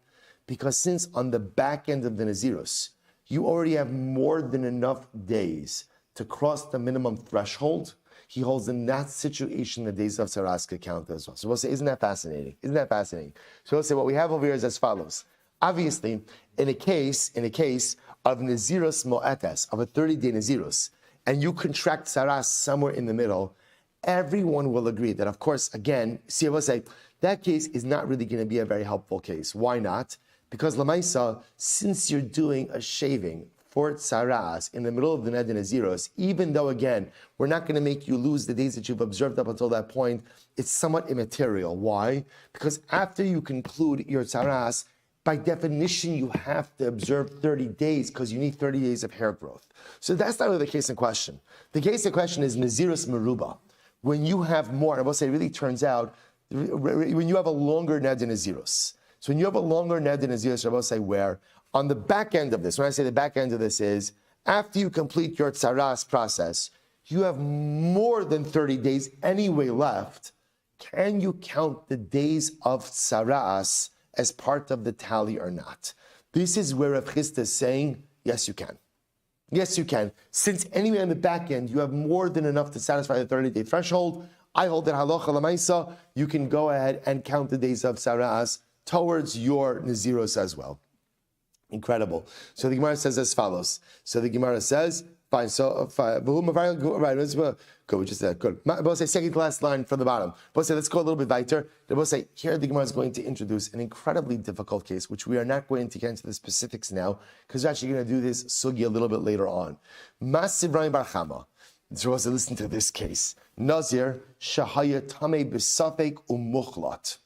Because since on the back end of the Nazirus, you already have more than enough days to cross the minimum threshold, he holds in that situation the days of Saras could count as well. So we'll say, isn't that fascinating? So we'll say what we have over here is as follows. Obviously, in a case of Nazirus Mo'etes, of a 30-day Nazirus, and you contract Saras somewhere in the middle, everyone will agree that, of course, again, see, I will say, that case is not really going to be a very helpful case. Why not? Because Lamaisa, since you're doing a shaving for Tzaras in the middle of the Neder Nazirus, even though, again, we're not going to make you lose the days that you've observed up until that point, it's somewhat immaterial. Why? Because after you conclude your Tzaras, by definition, you have to observe 30 days because you need 30 days of hair growth. So that's not really the case in question. The case in question is Nazirus Meruba. When you have more, and I will say it really turns out, when you have a longer Ned in Nazirus. So when you have a longer Ned in Nazirus, I will say where, on the back end of this, when I say the back end of this is, after you complete your tzaras process, you have more than 30 days anyway left. Can you count the days of tzaras as part of the tally or not? This is where Rav Chisda is saying, yes, you can. Yes, you can. Since anyway on the back end, you have more than enough to satisfy the 30-day threshold, I hold that halacha lamaisa, you can go ahead and count the days of tzaras towards your naziros as well. Incredible. So the Gemara says as follows. So the Gemara says, fine, so good, we just said good. We'll say second to last line from the bottom. We'll say let's go a little bit weiter. We'll say here the Gemara is going to introduce an incredibly difficult case, which we are not going to get into the specifics now, because we're actually going to do this sugi a little bit later on. Masiv Rami Bar Chama. So we'll say listen to this case. Nazir shahaya tamei b'safek umuchlat.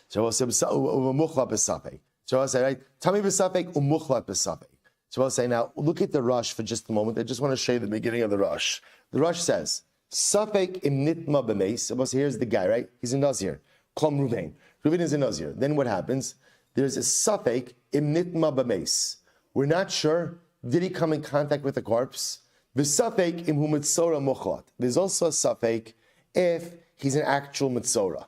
So we'll say umuchlat b'safek. So I'll say, right, tamei b'safek umuchlat b'safek. So I'll say now, look at the Rush for just a moment. I just want to show you the beginning of the Rush. The Rush says, Safek im nitma b'meis. So here's the guy, right? He's a Nazir. Klom Ruvain. Ruvain is a Nazir. Then what happens? There's a Safek im nitma b'meis. We're not sure. Did he come in contact with the corpse? V'safek im hu mitzora muchlat. There's also a Safek if he's an actual mitzora.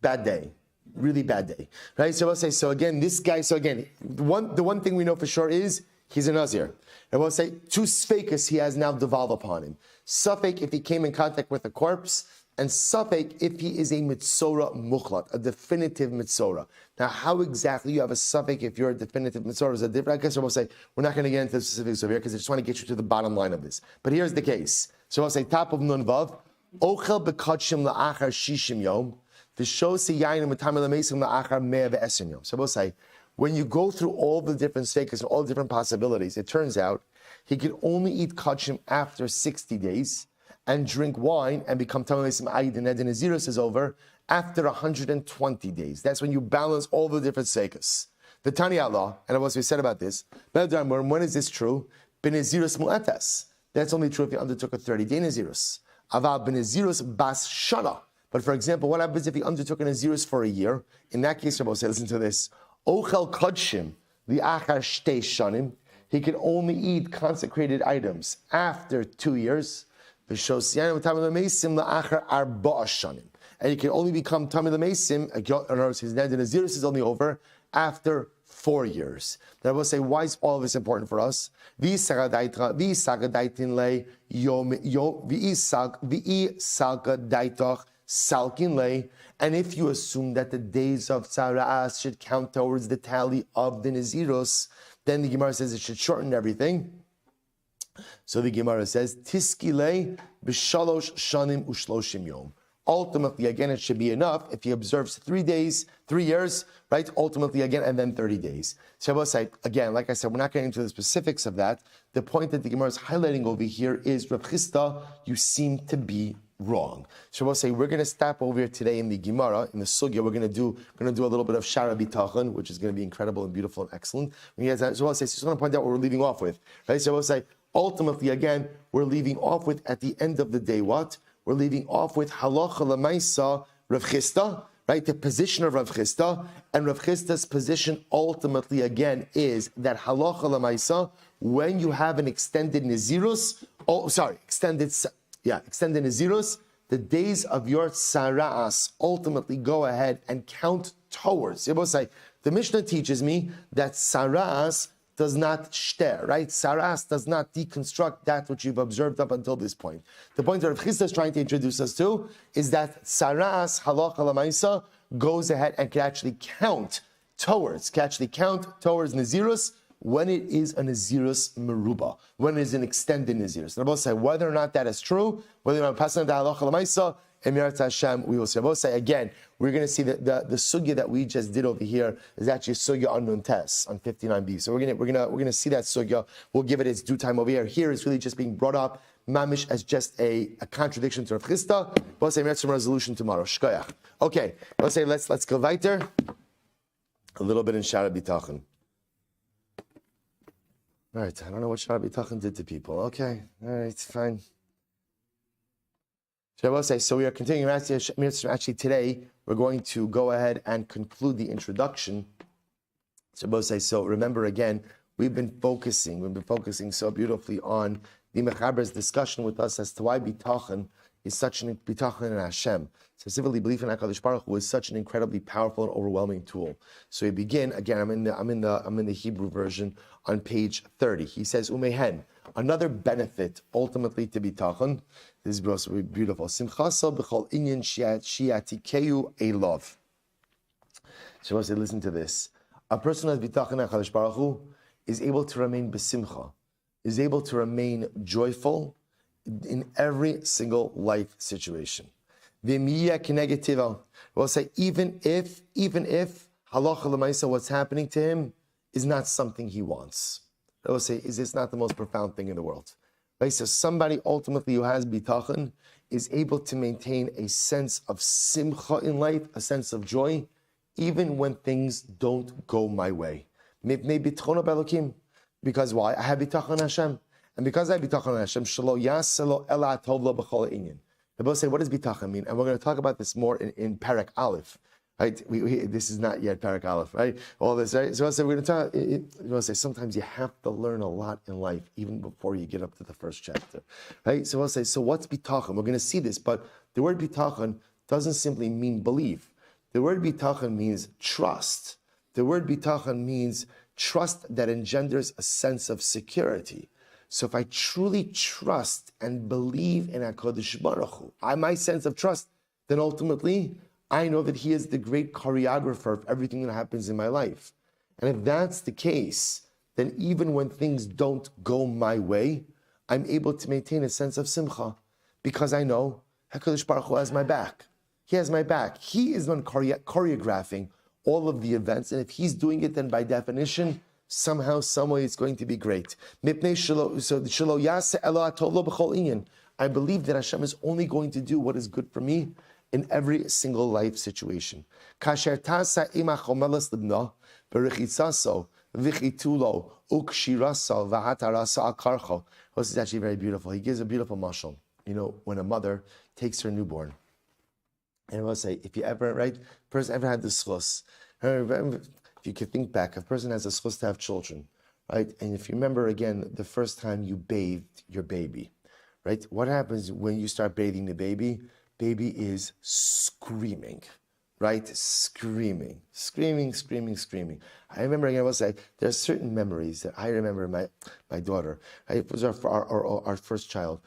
Bad day. Really bad day. Right? So I'll say, so again, this guy, so again, the one thing we know for sure is he's a Nazir. And we'll say, two sfekas he has now devolved upon him. Safek if he came in contact with a corpse, and Safek if he is a mitzora muchlat, a definitive mitzora. Now, how exactly you have a Safek if you're a definitive mitzora is a different. I guess we'll say, we're not going to get into the specifics over here because I just want to get you to the bottom line of this. But here's the case. So I'll say, top of Nun Vav, Ochel bekatshim la'achar shishim yom, v'sho siyayin m'tamei l'meisim la'achar mea ve'esen yom. So we'll say, when you go through all the different sfekas and all the different possibilities, it turns out he could only eat kachim after 60 days and drink wine and become tamei l'meisim ayid and edin nazirus is over after 120 days. That's when you balance all the different sfekas. The Tani Allah, and what we said about this, when is this true? Benazirus mu'atas. That's only true if you undertook a 30-day nazirus. Aval benazirus bas shana. But for example, what happens if he undertook a nazirus for a year? In that case, Rabbi say, listen to this. Ochel kodshim li'achar shtei shanim. He can only eat consecrated items after 2 years. V'shosiyanim tamei l'meisim li'achar arba'a shanim. And he can only become tamei l'meisim. In other words, his nazirus is only over after 4 years. Then I will say, why is all of this important for us? Salkin lay, and if you assume that the days of tzaras should count towards the tally of the naziros, then the Gemara says it should shorten everything. So the Gemara says, Tiskile b'shalosh shanim ushloshim yom. Ultimately, again, it should be enough if he observes 3 days, 3 years, right? Ultimately, again, and then 30 days. So I will say, again, like I said, we're not getting into the specifics of that. The point that the Gemara is highlighting over here is, Rav Chisda, you seem to be wrong. So we'll say we're going to stop over here today in the Gemara, in the Sugya. We're going to do a little bit of Shara Bitachon, which is going to be incredible and beautiful and excellent. So we'll say, so just want to point out what we're leaving off with, right? So we'll say, ultimately, again, we're leaving off with at the end of the day what? We're leaving off with halacha lemaisa Rav Chisda, right? The position of Rav Chisda, and Rav Chisda's position ultimately again is that halacha lemaisa when you have an extended nazirus, extended nazirus, the days of your tzaras ultimately go ahead and count towards. It will say the Mishnah teaches me that tzaras does not shter, right? Saras does not deconstruct that which you've observed up until this point. The point that Rav Chisda is trying to introduce us to is that Saras halacha lamaisa goes ahead and can actually count towards Nazirus when it is a Nazirus meruba, when it is an extended Nazirus. And I will say whether or not that is true, whether you're passing the halacha lamaisa, Emirat Hashem, we will say. I will say again, we're going to see that the sugya that we just did over here is actually a sugya on Nuntes, on 59b. So we're going to see that sugya. We'll give it its due time over here. Here it's really just being brought up, mamish, as just a contradiction to Rav Chisda. We'll say we have some resolution tomorrow. Shkoyach. Okay, let's go weiter. a little bit in Shara B'tachon. All right, I don't know what Shara B'tachon did to people. Okay, all right, fine. So we are continuing. Actually, today we're going to go ahead and conclude the introduction. So remember again, we've been focusing so beautifully on the Mechaber's discussion with us as to why B'tachon is such an B'tachon in Hashem. Specifically, belief in HaKadosh Baruch Hu is such an incredibly powerful and overwhelming tool. So we begin again. I'm in the Hebrew version on page 30. He says, "Umehen." Another benefit, ultimately, to B'tachon. This is also beautiful. Simchaso b'chol inyan shiatikeu elov. So I say, listen to this. A person who has B'tachon HaKadosh Baruch Hu is able to remain besimcha, is able to remain joyful in every single life situation. We'll say even if halacha l'maisa, what's happening to him is not something he wants. We'll say, is this not the most profound thing in the world? Right? So somebody ultimately who has bitachon is able to maintain a sense of simcha in life, a sense of joy, even when things don't go my way. Because why? I have bitachon Hashem. And because I have bitachon Hashem, shelo yaselo ela tov lo b'chol inyan. They both say, what does bitachon mean? And we're going to talk about this more in Parak Aleph. Right? This is not yet Parak Aleph, right? All this, right? So we're going to say sometimes you have to learn a lot in life even before you get up to the first chapter, right? So we'll say, so what's bitachon? We're going to see this, but the word bitachon doesn't simply mean believe. The word bitachon means trust. The word bitachon means trust that engenders a sense of security. So if I truly trust and believe in HaKadosh Baruch Hu, my sense of trust, then ultimately I know that He is the great choreographer of everything that happens in my life. And if that's the case, then even when things don't go my way, I'm able to maintain a sense of simcha because I know HaKadosh Baruch Hu has my back. He has my back. He is the one choreographing all of the events, and if He's doing it, then by definition, somehow, some way, it's going to be great. I believe that Hashem is only going to do what is good for me in every single life situation. This is actually very beautiful. He gives a beautiful mashal. You know, when a mother takes her newborn, and I will say, if you ever, right, person ever had the schus, if you could think back, if a person has a schus to have children, right, and if you remember again the first time you bathed your baby, right, what happens when you start bathing the baby? Baby is screaming, right? Screaming. I remember, again, I will say, there are certain memories that I remember my daughter. Right? It was our first child.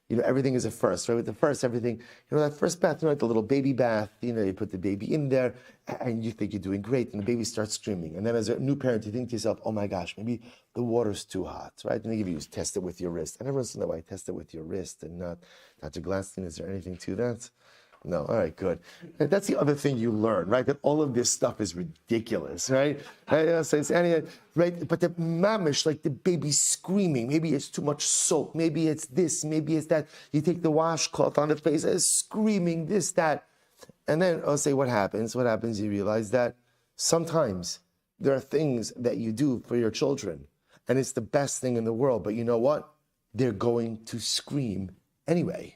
You know, everything is a first, right? With the first, everything, you know, that first bath, you know, like the little baby bath, you know, you put the baby in there and you think you're doing great and the baby starts screaming. And then as a new parent, you think to yourself, oh my gosh, maybe the water's too hot, right? And they give you, test it with your wrist. And everyone's saying, why test it with your wrist and not, Dr. Gladstein, is there anything to that? No, all right, good. And that's the other thing you learn, right? That all of this stuff is ridiculous, right? Right? But the mamish, like the baby screaming, maybe it's too much soap, maybe it's this, maybe it's that. You take the washcloth on the face, it's screaming, this, that. And then I'll say, what happens? What happens? You realize that sometimes there are things that you do for your children, and it's the best thing in the world. But you know what? They're going to scream anyway.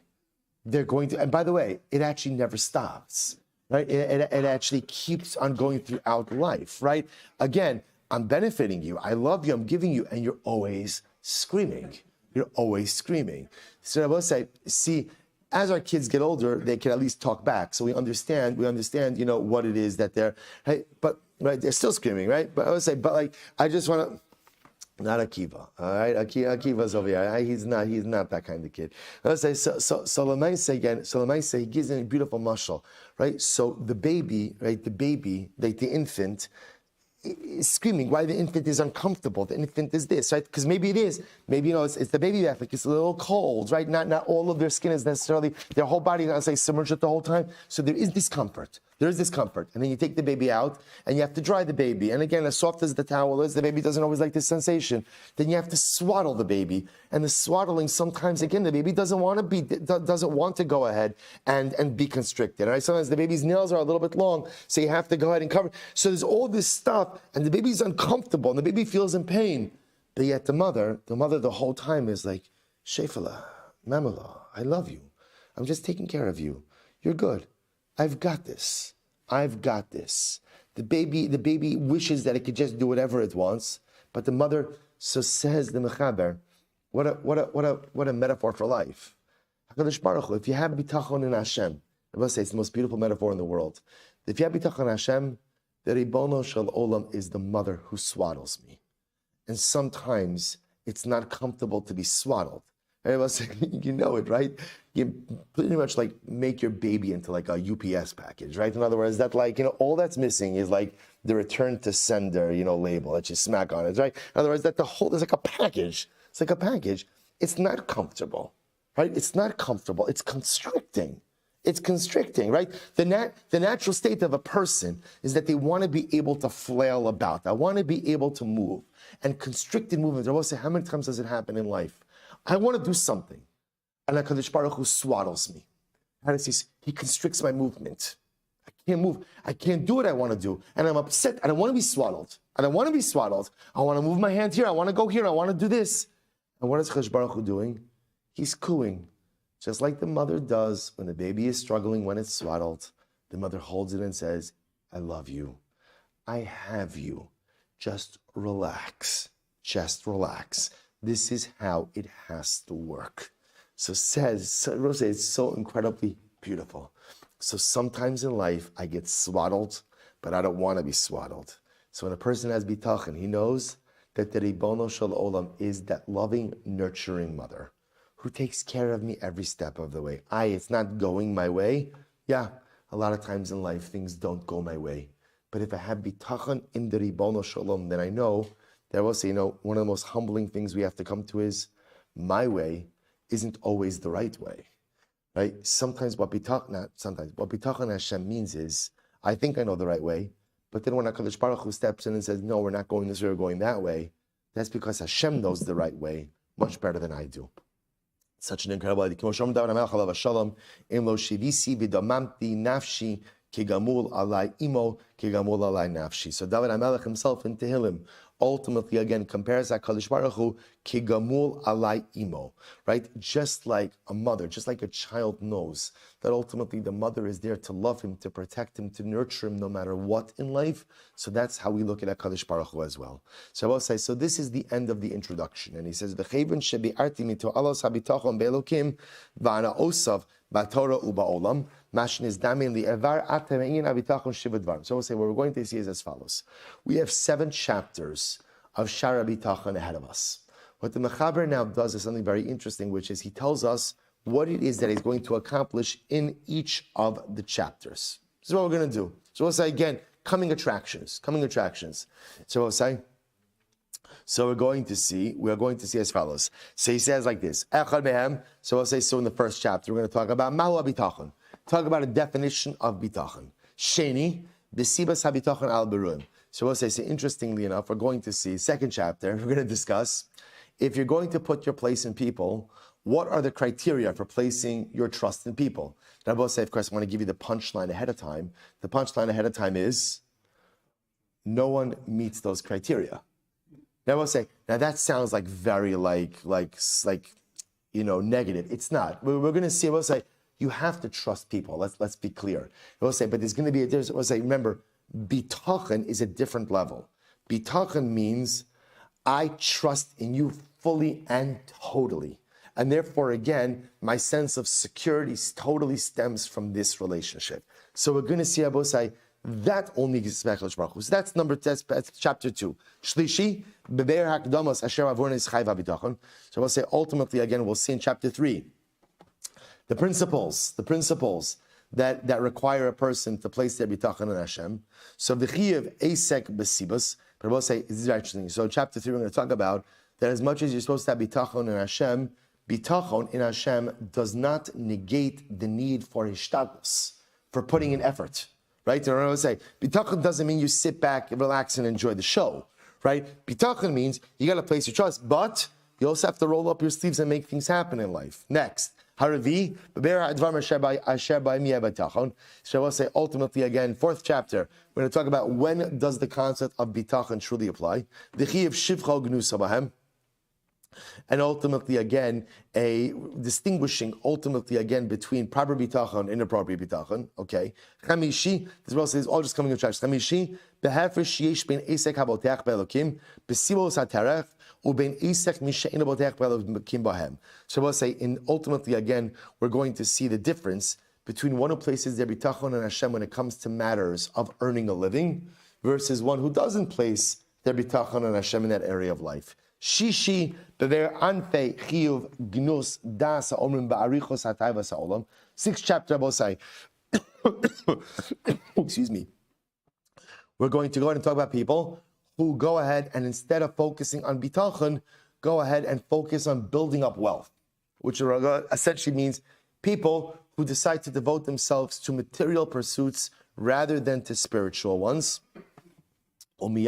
They're going to, and by the way, it actually never stops, right? It actually keeps on going throughout life, right? Again, I'm benefiting you. I love you. I'm giving you, and you're always screaming. You're always screaming. So I will say, see, as our kids get older, they can at least talk back. So we understand, you know, what it is that they're, right? But, right, they're still screaming, right? But I would say, but like, I just want to, not Akiva, all right? Akiva's over here. He's not that kind of kid. Let's say so. Lamaisa, he gives a beautiful mashal, right? So the baby, right? The infant is screaming. Why the infant is uncomfortable? The infant is this, right? Because maybe it is. Maybe you know it's the baby bath. Like it's a little cold, right? Not all of their skin is necessarily their whole body. I'll say submerged the whole time. So there is discomfort. There's discomfort. And then you take the baby out and you have to dry the baby. And again, as soft as the towel is, the baby doesn't always like this sensation. Then you have to swaddle the baby. And the swaddling, sometimes, again, the baby doesn't want to go ahead and be constricted. Right? Sometimes the baby's nails are a little bit long, so you have to go ahead and cover. So there's all this stuff, and the baby's uncomfortable, and the baby feels in pain. But yet the mother the whole time is like, Shefala, Mamala, I love you. I'm just taking care of you. You're good. I've got this. The baby wishes that it could just do whatever it wants, but the mother, so says the Mechaber, what a metaphor for life. HaKadosh Baruch Hu, if you have bitachon in Hashem, I must say it's the most beautiful metaphor in the world. If you have bitachon in Hashem, the Ribono Shel Olam is the mother who swaddles me. And sometimes it's not comfortable to be swaddled. You know it, right? You pretty much like make your baby into like a UPS package, right? In other words, that like, all that's missing is like the return to sender, label that you smack on it, right? In other words, that there's like a package. It's like a package. It's not comfortable, right? It's not comfortable. It's constricting. It's constricting, right? The natural state of a person is that they want to be able to flail about. I want to be able to move. And constricted movements, I will say, how many times does it happen in life? I want to do something, and HaKadosh Baruch Hu swaddles me. He constricts my movement. I can't move. I can't do what I want to do, and I'm upset. I don't want to be swaddled. I want to move my hand here. I want to go here. I want to do this. And what is HaKadosh Baruch Hu doing? He's cooing, just like the mother does when the baby is struggling when it's swaddled. The mother holds it and says, "I love you. I have you. Just relax. Just relax." This is how it has to work. So Rose, it's so incredibly beautiful. So sometimes in life, I get swaddled, but I don't want to be swaddled. So when a person has bitachon, he knows that the Ribono Shel Olam is that loving, nurturing mother who takes care of me every step of the way. It's not going my way. Yeah, a lot of times in life, things don't go my way. But if I have bitachon in the Ribono Shel Olam, then I know that I will say, one of the most humbling things we have to come to is my way isn't always the right way, right? What bitachon Hashem means is, I think I know the right way, but then when HaKadosh Baruch Hu steps in and says, no, we're not going this way, we're going that way, that's because Hashem knows the right way much better than I do. Such an incredible idea. Kigamul alai imo, kigamul alai nafshi. So David HaMelech himself in Tehillim ultimately again compares HaKadosh Baruch Hu kigamul alai imo, right? Just like a mother, just like a child knows that ultimately the mother is there to love him, to protect him, to nurture him no matter what in life. So that's how we look at HaKadosh Baruch Hu as well. So I will say, so this is the end of the introduction. And he says, V'chevin shebi'arti mito alos habitachon be'elokim v'ana osav ba'torah u'ba'olam mashin is damin li'evar atemein habitachon shivadvar. So I will say, what we're going to see is as follows. We have 7 chapters of Shara Bitachon ahead of us. What the Mechaber now does is something very interesting, which is he tells us what it is that he's going to accomplish in each of the chapters. This is what we're going to do. So we'll say again, coming attractions. So we'll say, so we're going to see as follows. So he says like this. So we'll say, so in the first chapter, we're going to talk about Mahu Bitachon. Talk about a definition of Bitachon. Sheni, Besibas HaBitachon Al Beruim. So we'll say, so interestingly enough, we're going to see, second chapter, we're going to discuss, if you're going to put your place in people, what are the criteria for placing your trust in people? Now, we'll say, of course, I want to give you the punchline ahead of time. The punchline ahead of time is, no one meets those criteria. Now, we'll say, now that sounds like very negative. It's not. We're going to see, we'll say, you have to trust people. Let's be clear. We'll say, but there's going to be we'll say, remember, bitachon is a different level. Bitachon means I trust in you fully and totally. And therefore, again, my sense of security totally stems from this relationship. So we're going to see Abosai, that only exists by HaKadosh Baruch Hu. So that's chapter 2. Shlishi, beber hakdamos asher avorna is chayv habitachon. So we'll say, ultimately, again, we'll see in chapter 3, the principles that require a person to place their bitachon in Hashem. So the chiyuv esek besibus, but we'll say, this is very interesting. So chapter 3, we're going to talk about that as much as you're supposed to have bitachon in Hashem, bitachon in Hashem does not negate the need for hishtadlus, for putting in effort. Right? right? And I always say, bitachon doesn't mean you sit back, relax, and enjoy the show, right? Bitachon means you got to place your trust, but you also have to roll up your sleeves and make things happen in life. Next, Haravi, so I will say ultimately again, fourth chapter, we're going to talk about when does the concept of bitachon truly apply. And ultimately, again, a distinguishing ultimately again between proper bitachon and inappropriate bitachon. Okay, Chamishi. This also is all just coming in tracks. Chamishi behafresh yesh ben esek haboteach be'elokim b'sivos haterech uben esek mishe'in haboteach be'elokim bahem. So we'll say, in ultimately again, we're going to see the difference between one who places their bitachon and Hashem when it comes to matters of earning a living, versus one who doesn't place their bitachon and Hashem in that area of life. Shishi bever anfe chiyuv gnus das omrim ba'arichos hatayva sa'olam. Sixth chapter, Bosai. Excuse me. We're going to go ahead and talk about people who go ahead and instead of focusing on bitachon, go ahead and focus on building up wealth, which essentially means people who decide to devote themselves to material pursuits rather than to spiritual ones. And they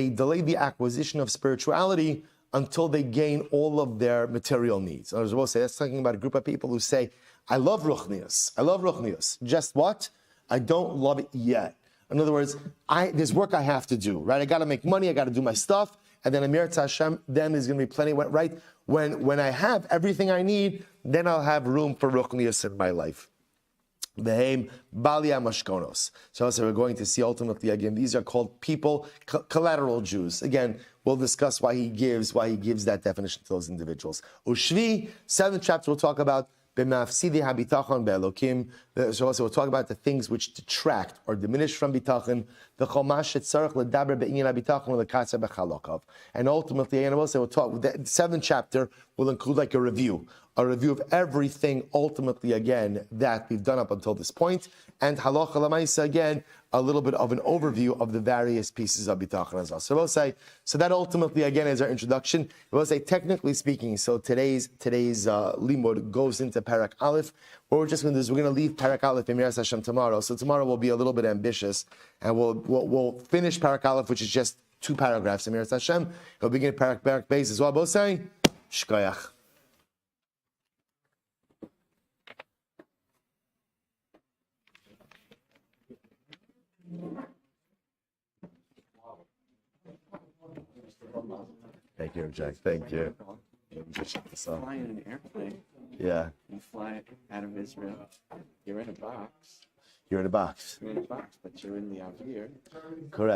delay the acquisition of spirituality until they gain all of their material needs. I will say that's talking about a group of people who say, I love ruchnius. Just what? I don't love it yet. In other words, there's work I have to do, right? I got to make money, I got to do my stuff, and then Amir Hashem, then there's going to be plenty, right? When I have everything I need, then I'll have room for ruchnius in my life. Behem Balia Mashkonos. So also we're going to see ultimately again, these are called people, collateral Jews. Again, we'll discuss why he gives that definition to those individuals. Ushvi, 7th chapter, we'll talk about B'mafsidi habitachon be'elokim. So also we'll talk about the things which detract or diminish from bitachon. The chomash etzarech ledaber be'inyan habitachon lekatzer b'chalokov. And ultimately, and we'll say we'll talk. The 7th chapter will include like a review of everything. Ultimately, again, that we've done up until this point, and halacha lamaisa again, a little bit of an overview of the various pieces of bitachon as well. So we'll say, so that ultimately again is our introduction. We'll say, technically speaking, so today's limud goes into Parak Aleph. What we're just going to do is we're going to leave Parak Aleph in Miras Hashem tomorrow. So tomorrow will be a little bit ambitious, and we'll finish Parak Aleph, which is just 2 paragraphs in Miras Hashem. We'll begin Parak Beis as well. Both saying, Shkoyach. Thank you, Jack. Thank you. You fly in an airplane. Yeah. You fly out of Israel. You're in a box. You're in a box. You're in a box, but you're in the Nazir. Correct.